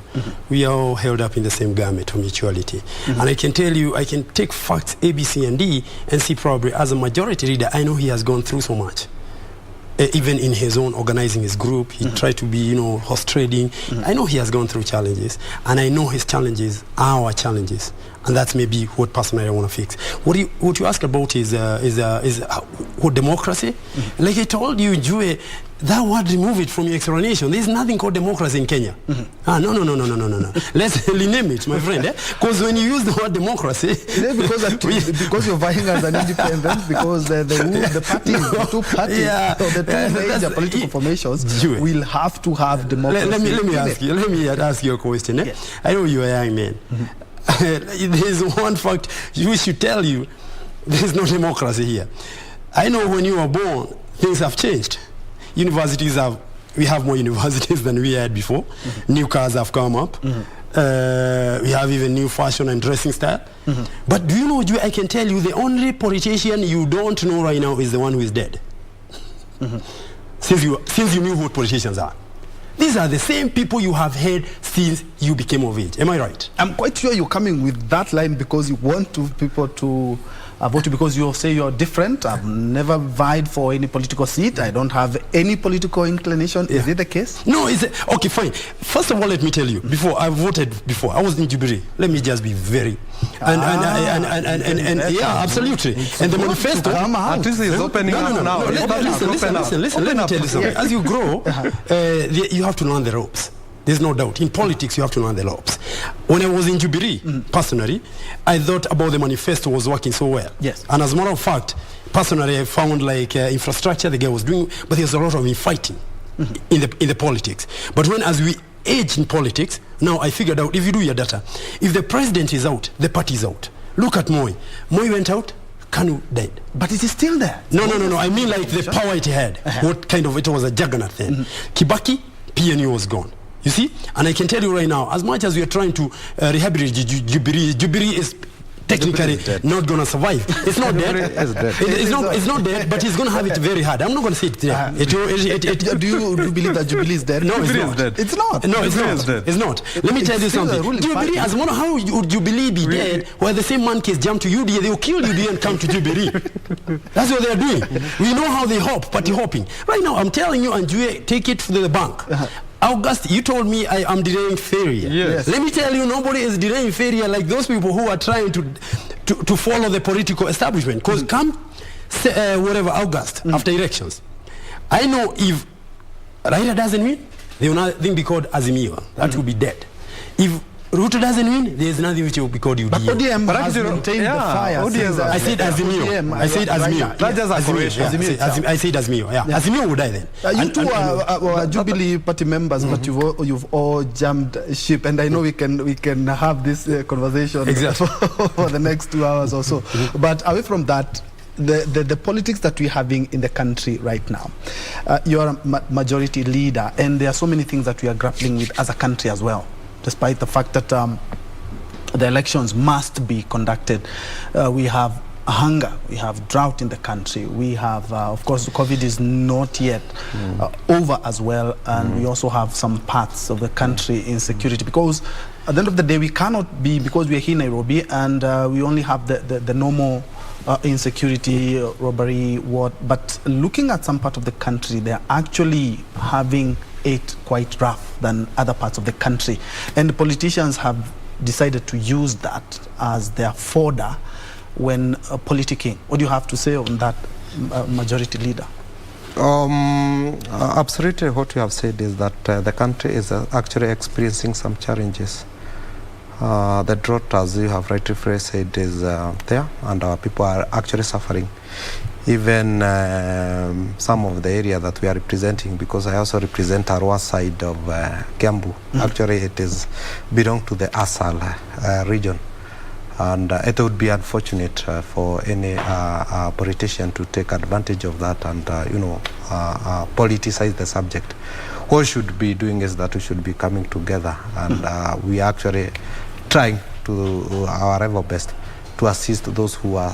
We are all held up in the same garment of mutuality. And I can tell you, I can take facts A, B, C, and D and see probably as a majority leader, I know he has gone through so much. Even in his own organizing his group, he tried to be, horse trading. I know he has gone through challenges, and I know his challenges are our challenges, and that's maybe what personally I want to fix. What you ask about is what democracy? Like I told you, Njue, that word, remove it from your explanation. There's nothing called democracy in Kenya. No. Let's rename it, my friend. Because when you use the word democracy...
because you're vying as an independent, because the parties, the two parties, the two major political formations will have to have democracy.
Let me ask you a question. Yes. I know you're a young man. There's one fact we should tell you. There's no democracy here. I know when you were born, things have changed. We have more universities than we had before. New cars have come up. We have even new fashion and dressing style. But do you know, I can tell you the only politician you don't know right now is the one who is dead. Since you knew what politicians are. These are the same people you have heard since you became of age. Am I right?
I'm quite sure you're coming with that line because you want people to vote you, because you say you're different. I've never vied for any political seat. I don't have any political inclination. Is it the case?
No, okay, fine. First of all, let me tell you, I voted before. I was in Jubilee. Let me just be very... yeah, absolutely. And the manifesto...
This is opening up now.
Listen, let me tell you something. As you grow, you have to learn the ropes. There's no doubt. In politics, you have to learn the ropes. When I was in Jubilee, personally, I thought about the manifesto was working so well.
Yes.
And as a matter of fact, personally, I found infrastructure the guy was doing, but there's a lot of infighting in the politics. But as we age in politics, now I figured out, if you do your data, if the president is out, the party is out. Look at Moi. Moi went out, Kanu died.
But it is still there.
No. I mean like the power it had. What kind of, it was a juggernaut then. Kibaki, PNU was gone. You see? And I can tell you right now, as much as we are trying to rehabilitate Jubilee is technically not going to survive. It's not dead. It's not dead, but it's going to have it very hard. I'm not going to say it there.
Do you believe that Jubilee is dead?
No, it's not.
It's not.
No, it's not. Let me tell you something. Jubilee, as one, how would Jubilee be dead where the same monkeys jump to UDA? They will kill UDA and come to Jubilee. That's what they're doing. We know how they hop, party hopping. Right now, I'm telling you, Njue, take it to the bank. August, you told me I am delaying failure.
Yes.
Let me tell you, nobody is delaying failure like those people who are trying to follow the political establishment. Because come August, after elections, I know if Raila doesn't win, they will nothing be called Azimio. That will be dead. If Ruto doesn't win, there is nothing which will be called UDA.
But ODM has maintained the fire.
I said Azimio. I said Azimio.
That's just a correction.
I said Azimio. Yeah. Azimio would die then.
You two are Jubilee Party members, but you've all jumped ship, and I know we can have this conversation for the next 2 hours or so. But away from that, the politics that we're having in the country right now, you're a majority leader, and there are so many things that we are grappling with as a country as well, despite the fact that the elections must be conducted. We have hunger, we have drought in the country, we have, of course, COVID is not yet over as well, and we also have some parts of the country insecurity, because at the end of the day, we cannot be, because we are here in Nairobi, and we only have the normal insecurity, robbery, but looking at some part of the country, they're actually having it quite rough than other parts of the country. And the politicians have decided to use that as their fodder when politicking. What do you have to say on that, majority leader?
Absolutely, what you have said is that the country is actually experiencing some challenges. The drought, as you have rightly said, is there, and our people are actually suffering. Even some of the area that we are representing, because I also represent Arua side of Kiambu. Actually, it is belong to the Asal region, and it would be unfortunate for any politician to take advantage of that and politicize the subject. What we should be doing is that we should be coming together, and we actually trying to our level best to assist those who are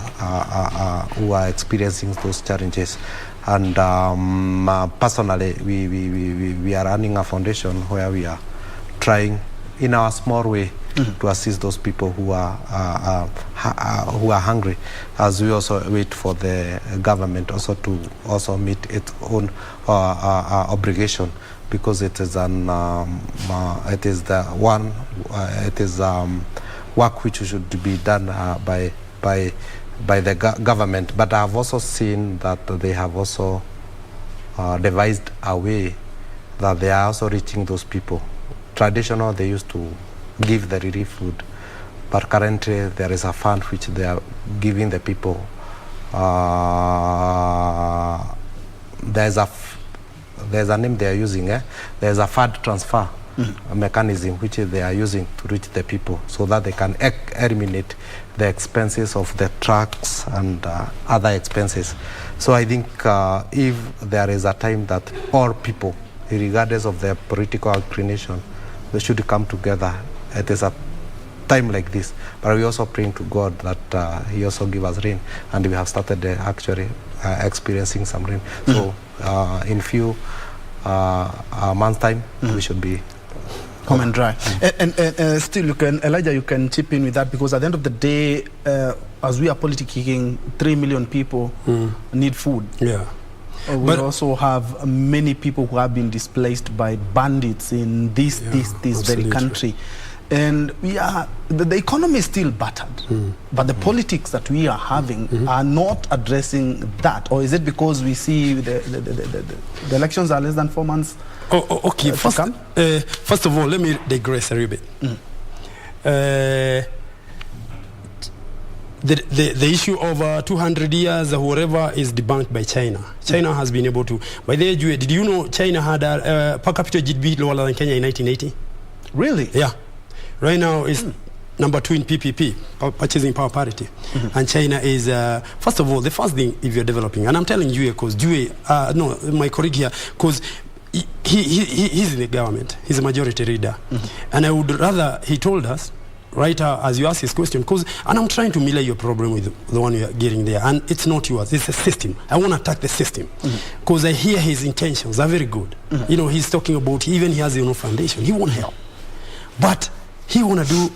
experiencing those challenges. And personally, we are running a foundation where we are trying in our small way to assist those people who are hungry, as we also wait for the government also to also meet its own obligation, because it is work which should be done by the government. But I have also seen that they have also devised a way that they are also reaching those people. Traditional, they used to give the relief food, but currently there is a fund which they are giving the people. There's a name they are using. There's a fund transfer mechanism which they are using to reach the people, so that they can eliminate the expenses of the trucks and other expenses. So I think if there is a time that all people, regardless of their political inclination, they should come together. It is a time like this, but we also praying to God that He also give us rain, and we have started actually experiencing some rain. So in few months' time, we should be
home and dry. And still, Elijah, you can chip in with that, because at the end of the day, as we are politicking, 3 million people need food.
Yeah.
We also have many people who have been displaced by bandits in this very country. And we are, the economy is still battered, but the politics that we are having are not addressing that. Or is it because we see the elections are less than 4 months?
Okay. First of all, let me digress a little bit. The issue of 200 years or whatever is debunked by China. China has been able to. By the way, did you know China had a per capita GDP lower than Kenya in 1980?
Really?
Yeah. Right now it's number 2 in PPP, purchasing power parity. And China is, first of all, the first thing if you're developing, and I'm telling Njue, because Njue, my colleague here, because he's in the government, he's a majority leader. And I would rather, he told us, right as you ask his question, and I'm trying to mirror your problem with the one you're getting there, and it's not yours, it's a system. I want to attack the system, because I hear his intentions are very good. You know, he's talking about, even he has his own foundation, he won't help. But he want to do,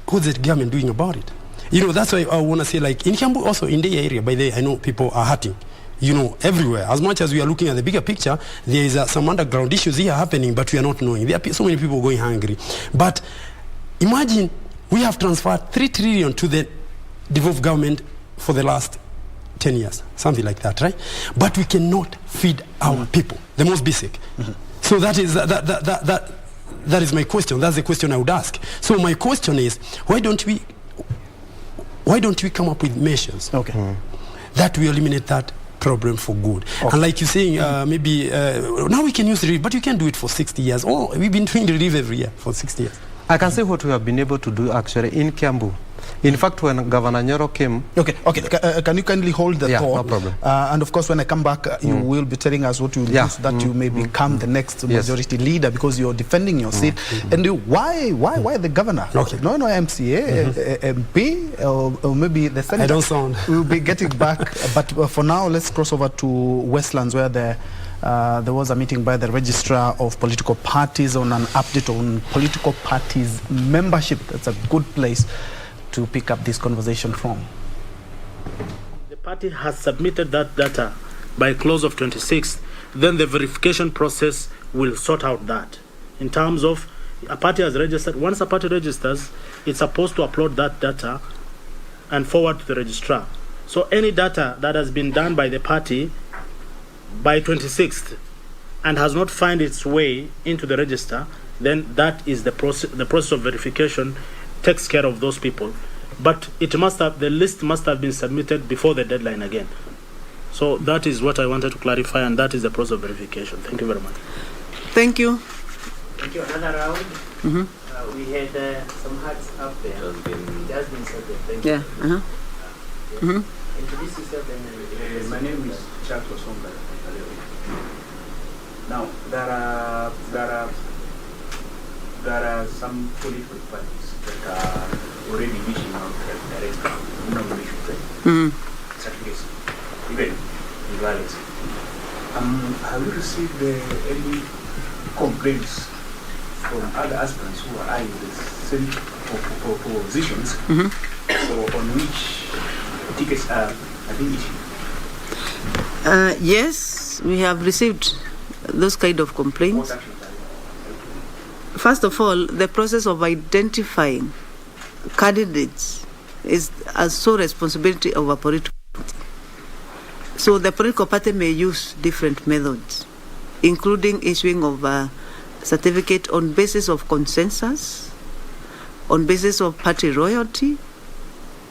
what's the government doing about it? You know, that's why I want to say, like, in Kiambu, also in the area, by the way, I know people are hurting, you know, everywhere. As much as we are looking at the bigger picture, there is some underground issues here happening, but we are not knowing. There are so many people going hungry. But imagine we have transferred 3 trillion to the devolved government for the last 10 years, something like that, right? But we cannot feed our people, the most basic. So that is, that is my question. That's the question I would ask. So my question is, why don't we come up with measures that will eliminate that problem for good? And like you're saying, maybe now we can use relief, but you can do it for 60 years. Oh, we've been doing relief every year for 60 years.
I can say what we have been able to do actually in Kiambu. In fact, when Governor Nyoro came...
Can you kindly hold the thought?
No problem.
And of course, when I come back, you will be telling us what you will do so that you may become the next majority leader, because you're defending your seat. And why the governor? No MCA, MP, or maybe the senator.
I don't sound.
We'll be getting back. But for now, let's cross over to Westlands, where there was a meeting by the Registrar of Political Parties on an update on political parties membership. That's a good place to pick up this conversation from.
The party has submitted that data by close of 26th, then the verification process will sort out that. In terms of a party has registered, once a party registers, it's supposed to upload that data and forward to the registrar. So any data that has been done by the party by 26th and has not found its way into the register, then that is the process of verification takes care of those people. But the list must have been submitted before the deadline again. So that is what I wanted to clarify, and that is the process of verification. Thank you very much.
Thank you.
Thank you. Another round. We had some hearts up there. It has been settled. Thank you. Introduce yourself.
My name is Charles Osonga. Now, there are some political parties that are already reaching out direct nomination certificates, even in violence. Have you received any complaints from other aspirants who are eyeing the same positions or on which tickets are being issued?
Yes, we have received those kind of complaints. First of all, the process of identifying candidates is a sole responsibility of a political party. So the political party may use different methods, including issuing of a certificate on basis of consensus, on basis of party royalty,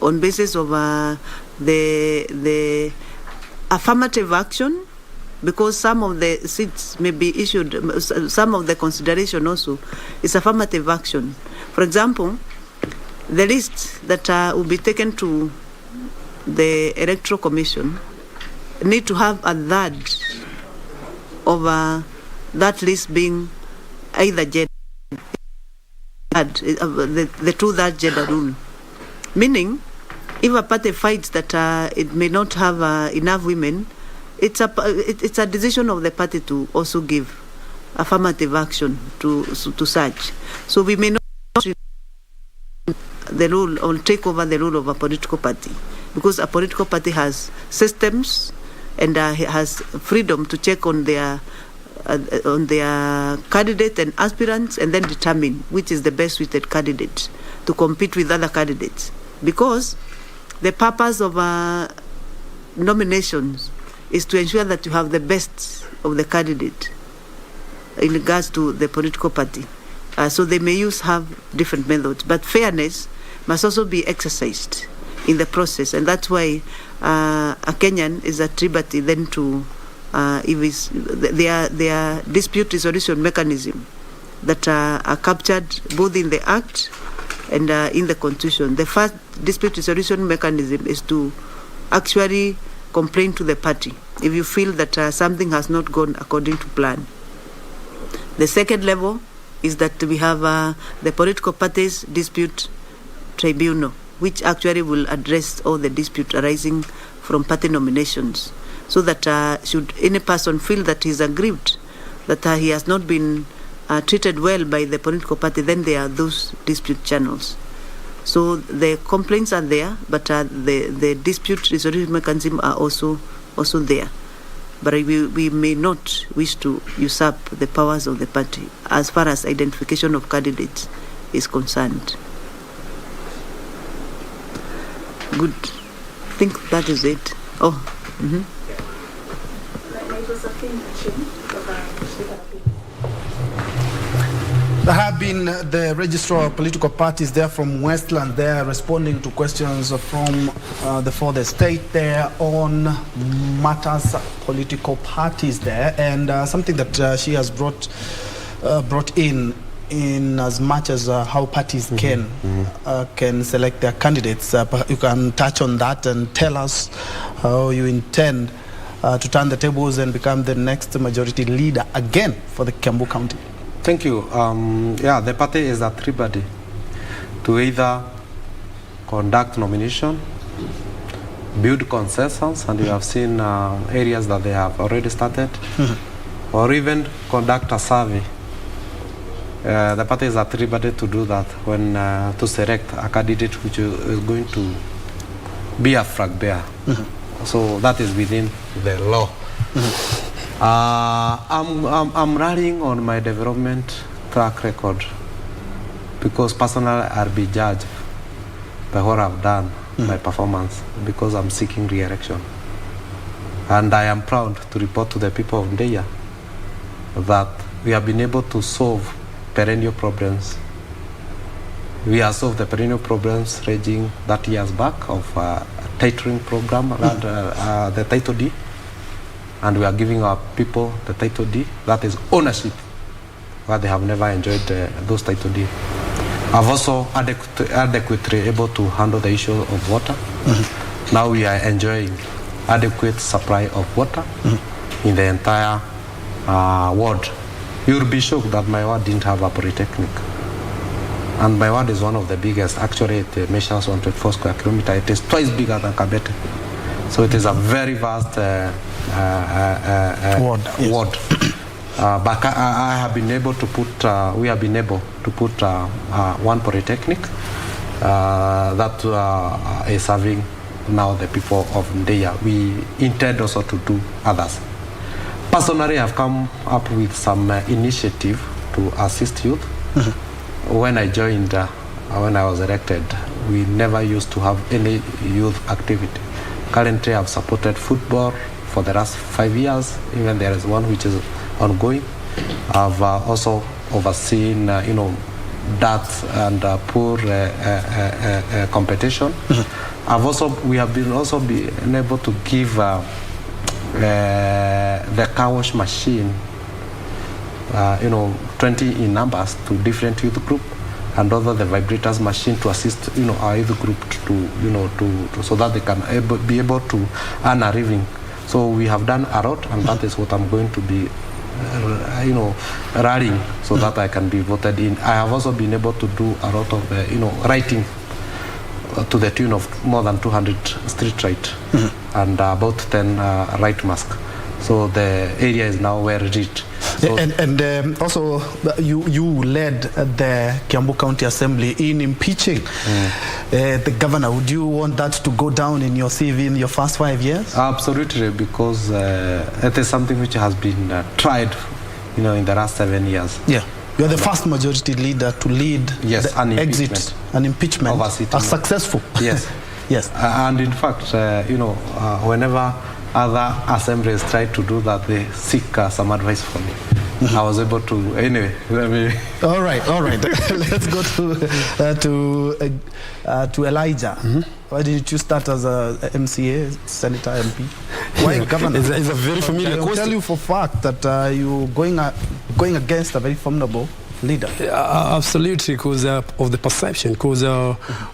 on basis of the affirmative action, because some of the seats may be issued, some of the consideration also is affirmative action. For example, the list that will be taken to the Electoral Commission need to have a third of that list being either gender, the two-third gender rule. Meaning, if a party finds that it may not have enough women, it's a decision of the party to also give affirmative action to such. So we may not the rule or take over the rule of a political party, because a political party has systems and has freedom to check on their candidate and aspirants, and then determine which is the best suited candidate to compete with other candidates. Because the purpose of nominations is to ensure that you have the best of the candidate in regards to the political party. So they may have different methods, but fairness must also be exercised in the process, and that's why a Kenyan is at liberty then to their dispute resolution mechanism that are captured both in the Act and in the Constitution. The first dispute resolution mechanism is to actually complain to the party if you feel that something has not gone according to plan. The second level is that we have the political parties dispute tribunal, which actually will address all the dispute arising from party nominations, so that should any person feel that he's aggrieved, that he has not been treated well by the political party, then there are those dispute channels. So the complaints are there, but the dispute resolution mechanism are also there. But we may not wish to usurp the powers of the party as far as identification of candidates is concerned. Good. I think that is it.
There have been the registrar of political parties there from Westland there responding to questions from the further state there on matters political parties there, and something that she has brought in as much as how parties can select their candidates. You can touch on that and tell us how you intend to turn the tables and become the next majority leader again for the Kiambu County.
Thank you. Yeah, the party is at liberty to either conduct nomination, build consensus, and you have seen areas that they have already started, or even conduct a survey. The party is at liberty to do that when to select a candidate which is going to be a flag bearer. So that is within the law. I'm rallying on my development track record because personally I'll be judged by what I've done, my performance, because I'm seeking re-election. And I am proud to report to the people of Njue that we have been able to solve perennial problems. We have solved the perennial problems ranging 30 years back of a titling program around the Title D. And we are giving our people the Title D, that is ownership, where they have never enjoyed those Title D. I've also adequately able to handle the issue of water. Now we are enjoying adequate supply of water in the entire ward. You'll be shocked that my ward didn't have a polytechnic. And my ward is one of the biggest. Actually, it measures 124 square kilometers. It is twice bigger than Kabete. So it is a very vast ward. But I have been able to put, we have been able to put one polytechnic that is serving now the people of Njue. We intend also to do others. Personally, I've come up with some initiative to assist youth. When I joined, when I was elected, we never used to have any youth activity. Currently, I've supported football for the last 5 years. Even there is one which is ongoing. I've also overseen, darts and pool competition. We have been able to give the car wash machine, 20 in numbers to different youth group, and also the vibrators machine to assist, our youth group to so that they can be able to earn a living. So we have done a lot, and that is what I'm going to be, rallying so that I can be voted in. I have also been able to do a lot of, writing to the tune of more than 200 street right and about 10 right mask. So the area is now well reached. So
also, you led the Kiambu County Assembly in impeaching the governor. Would you want that to go down in your CV in your first 5 years?
Absolutely, because it is something which has been tried, in the last 7 years.
Yeah. You're the first majority leader to lead the exit and impeachment as successful.
Yes.
Yes.
And in fact, whenever other assemblies try to do that, they seek some advice from me. I was able to, anyway.
All right. Let's go to Elijah. Why did you start as a MCA, Senator, MP? Why governor?
It's a very familiar question.
I tell you for fact that you're going against a very formidable leader.
Absolutely, because of the perception, because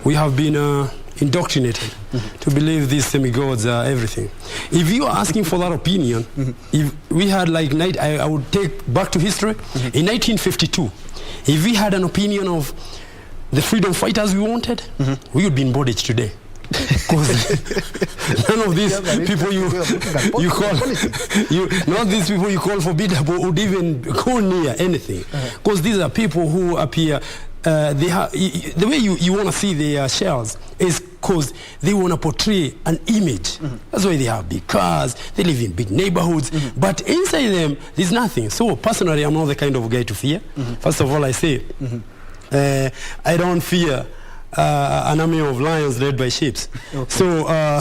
we have been indoctrinated to believe these semi-gods are everything. If you are asking for that opinion, if we had I would take back to history, in 1952, if we had an opinion of the freedom fighters we wanted, we would be in bondage today. Because none of these people you call, none of these people you call formidable would even go near anything. Because these are people who appear, the way you want to see their shells is because they want to portray an image. That's why they have big cars, they live in big neighborhoods, but inside them, there's nothing. So personally, I'm not the kind of guy to fear. First of all, I say, I don't fear an army of lions led by sheep.
Okay.
So
okay,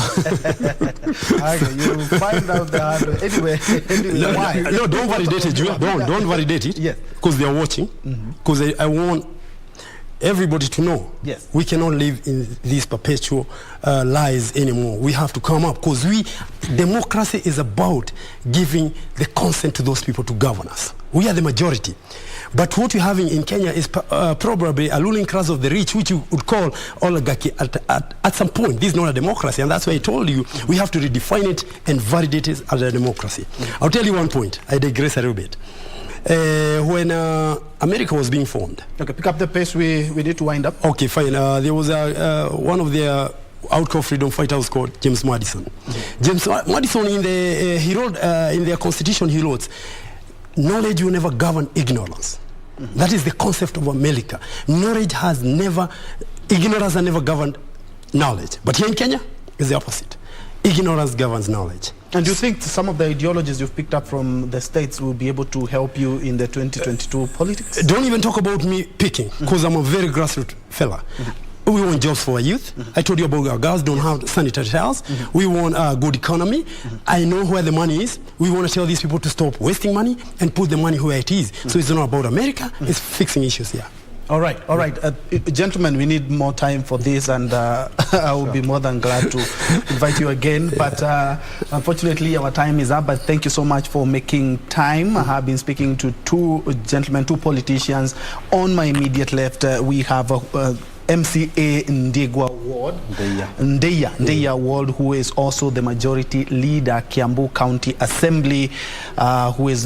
you find out the hard way. Anyway, why?
No, don't validate it. Don't validate it.
Yes.
Because they are watching. Because I want everybody to know.
Yes.
We cannot live in these perpetual lies anymore. We have to come up, because democracy is about giving the consent to those people to govern us. We are the majority. But what you're having in Kenya is probably a ruling class of the rich, which you would call oligarchy at some point. This is not a democracy, and that's why I told you we have to redefine it and validate it as a democracy. I'll tell you one point. I digress a little bit. When America was being formed.
Okay, pick up the pace. We need to wind up.
Okay, fine. There was one of their outcome freedom fighters called James Madison. James Madison, he wrote in their constitution, he wrote, knowledge will never govern ignorance. That is the concept of America. Ignorance has never governed knowledge. But here in Kenya, it's the opposite. Ignorance governs knowledge.
And do you think some of the ideologies you've picked up from the States will be able to help you in the 2022 politics?
Don't even talk about me picking, because I'm a very grassroots fella. We want jobs for our youth. I told you about our girls don't have sanitary towels. We want a good economy. I know where the money is. We want to tell these people to stop wasting money and put the money where it is. So it's not about America, it's fixing issues here.
All right. Gentlemen, we need more time for this, and I will be more than glad to invite you again. But unfortunately, our time is up. But thank you so much for making time. I have been speaking to two politicians. On my immediate left, we have MCA Ndegwa Ward, Ndeya Ward, who is also the majority leader, Kiambu County Assembly, who is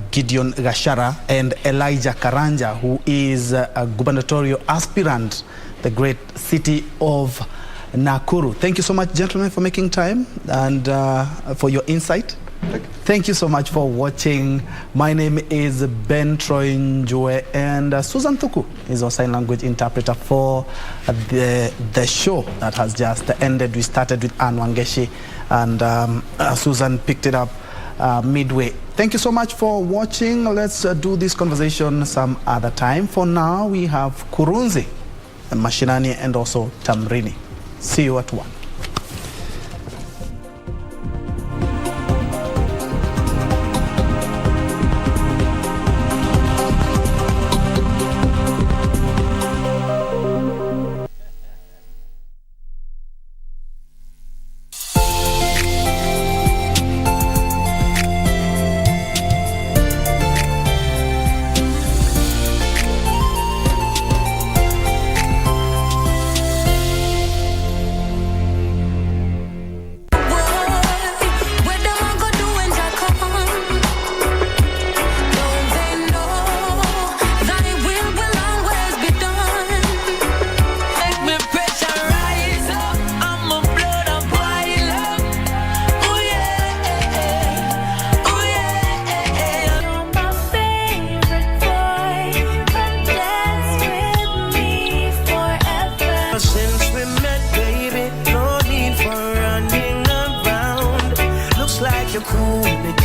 Gideon Gashara, and Elijah Karanja, who is a gubernatorial aspirant, the great city of Nakuru. Thank you so much, gentlemen, for making time and for your insight. Thank you so much for watching. My name is Ben Troy Njue, and Susan Thuku is our sign language interpreter for the show that has just ended. We started with Anne Wangeshi, and Susan picked it up midway. Thank you so much for watching. Let's do this conversation some other time. For now, we have Kurunzi, Mashinani, and also Tamrini. See you at 1.
Cool.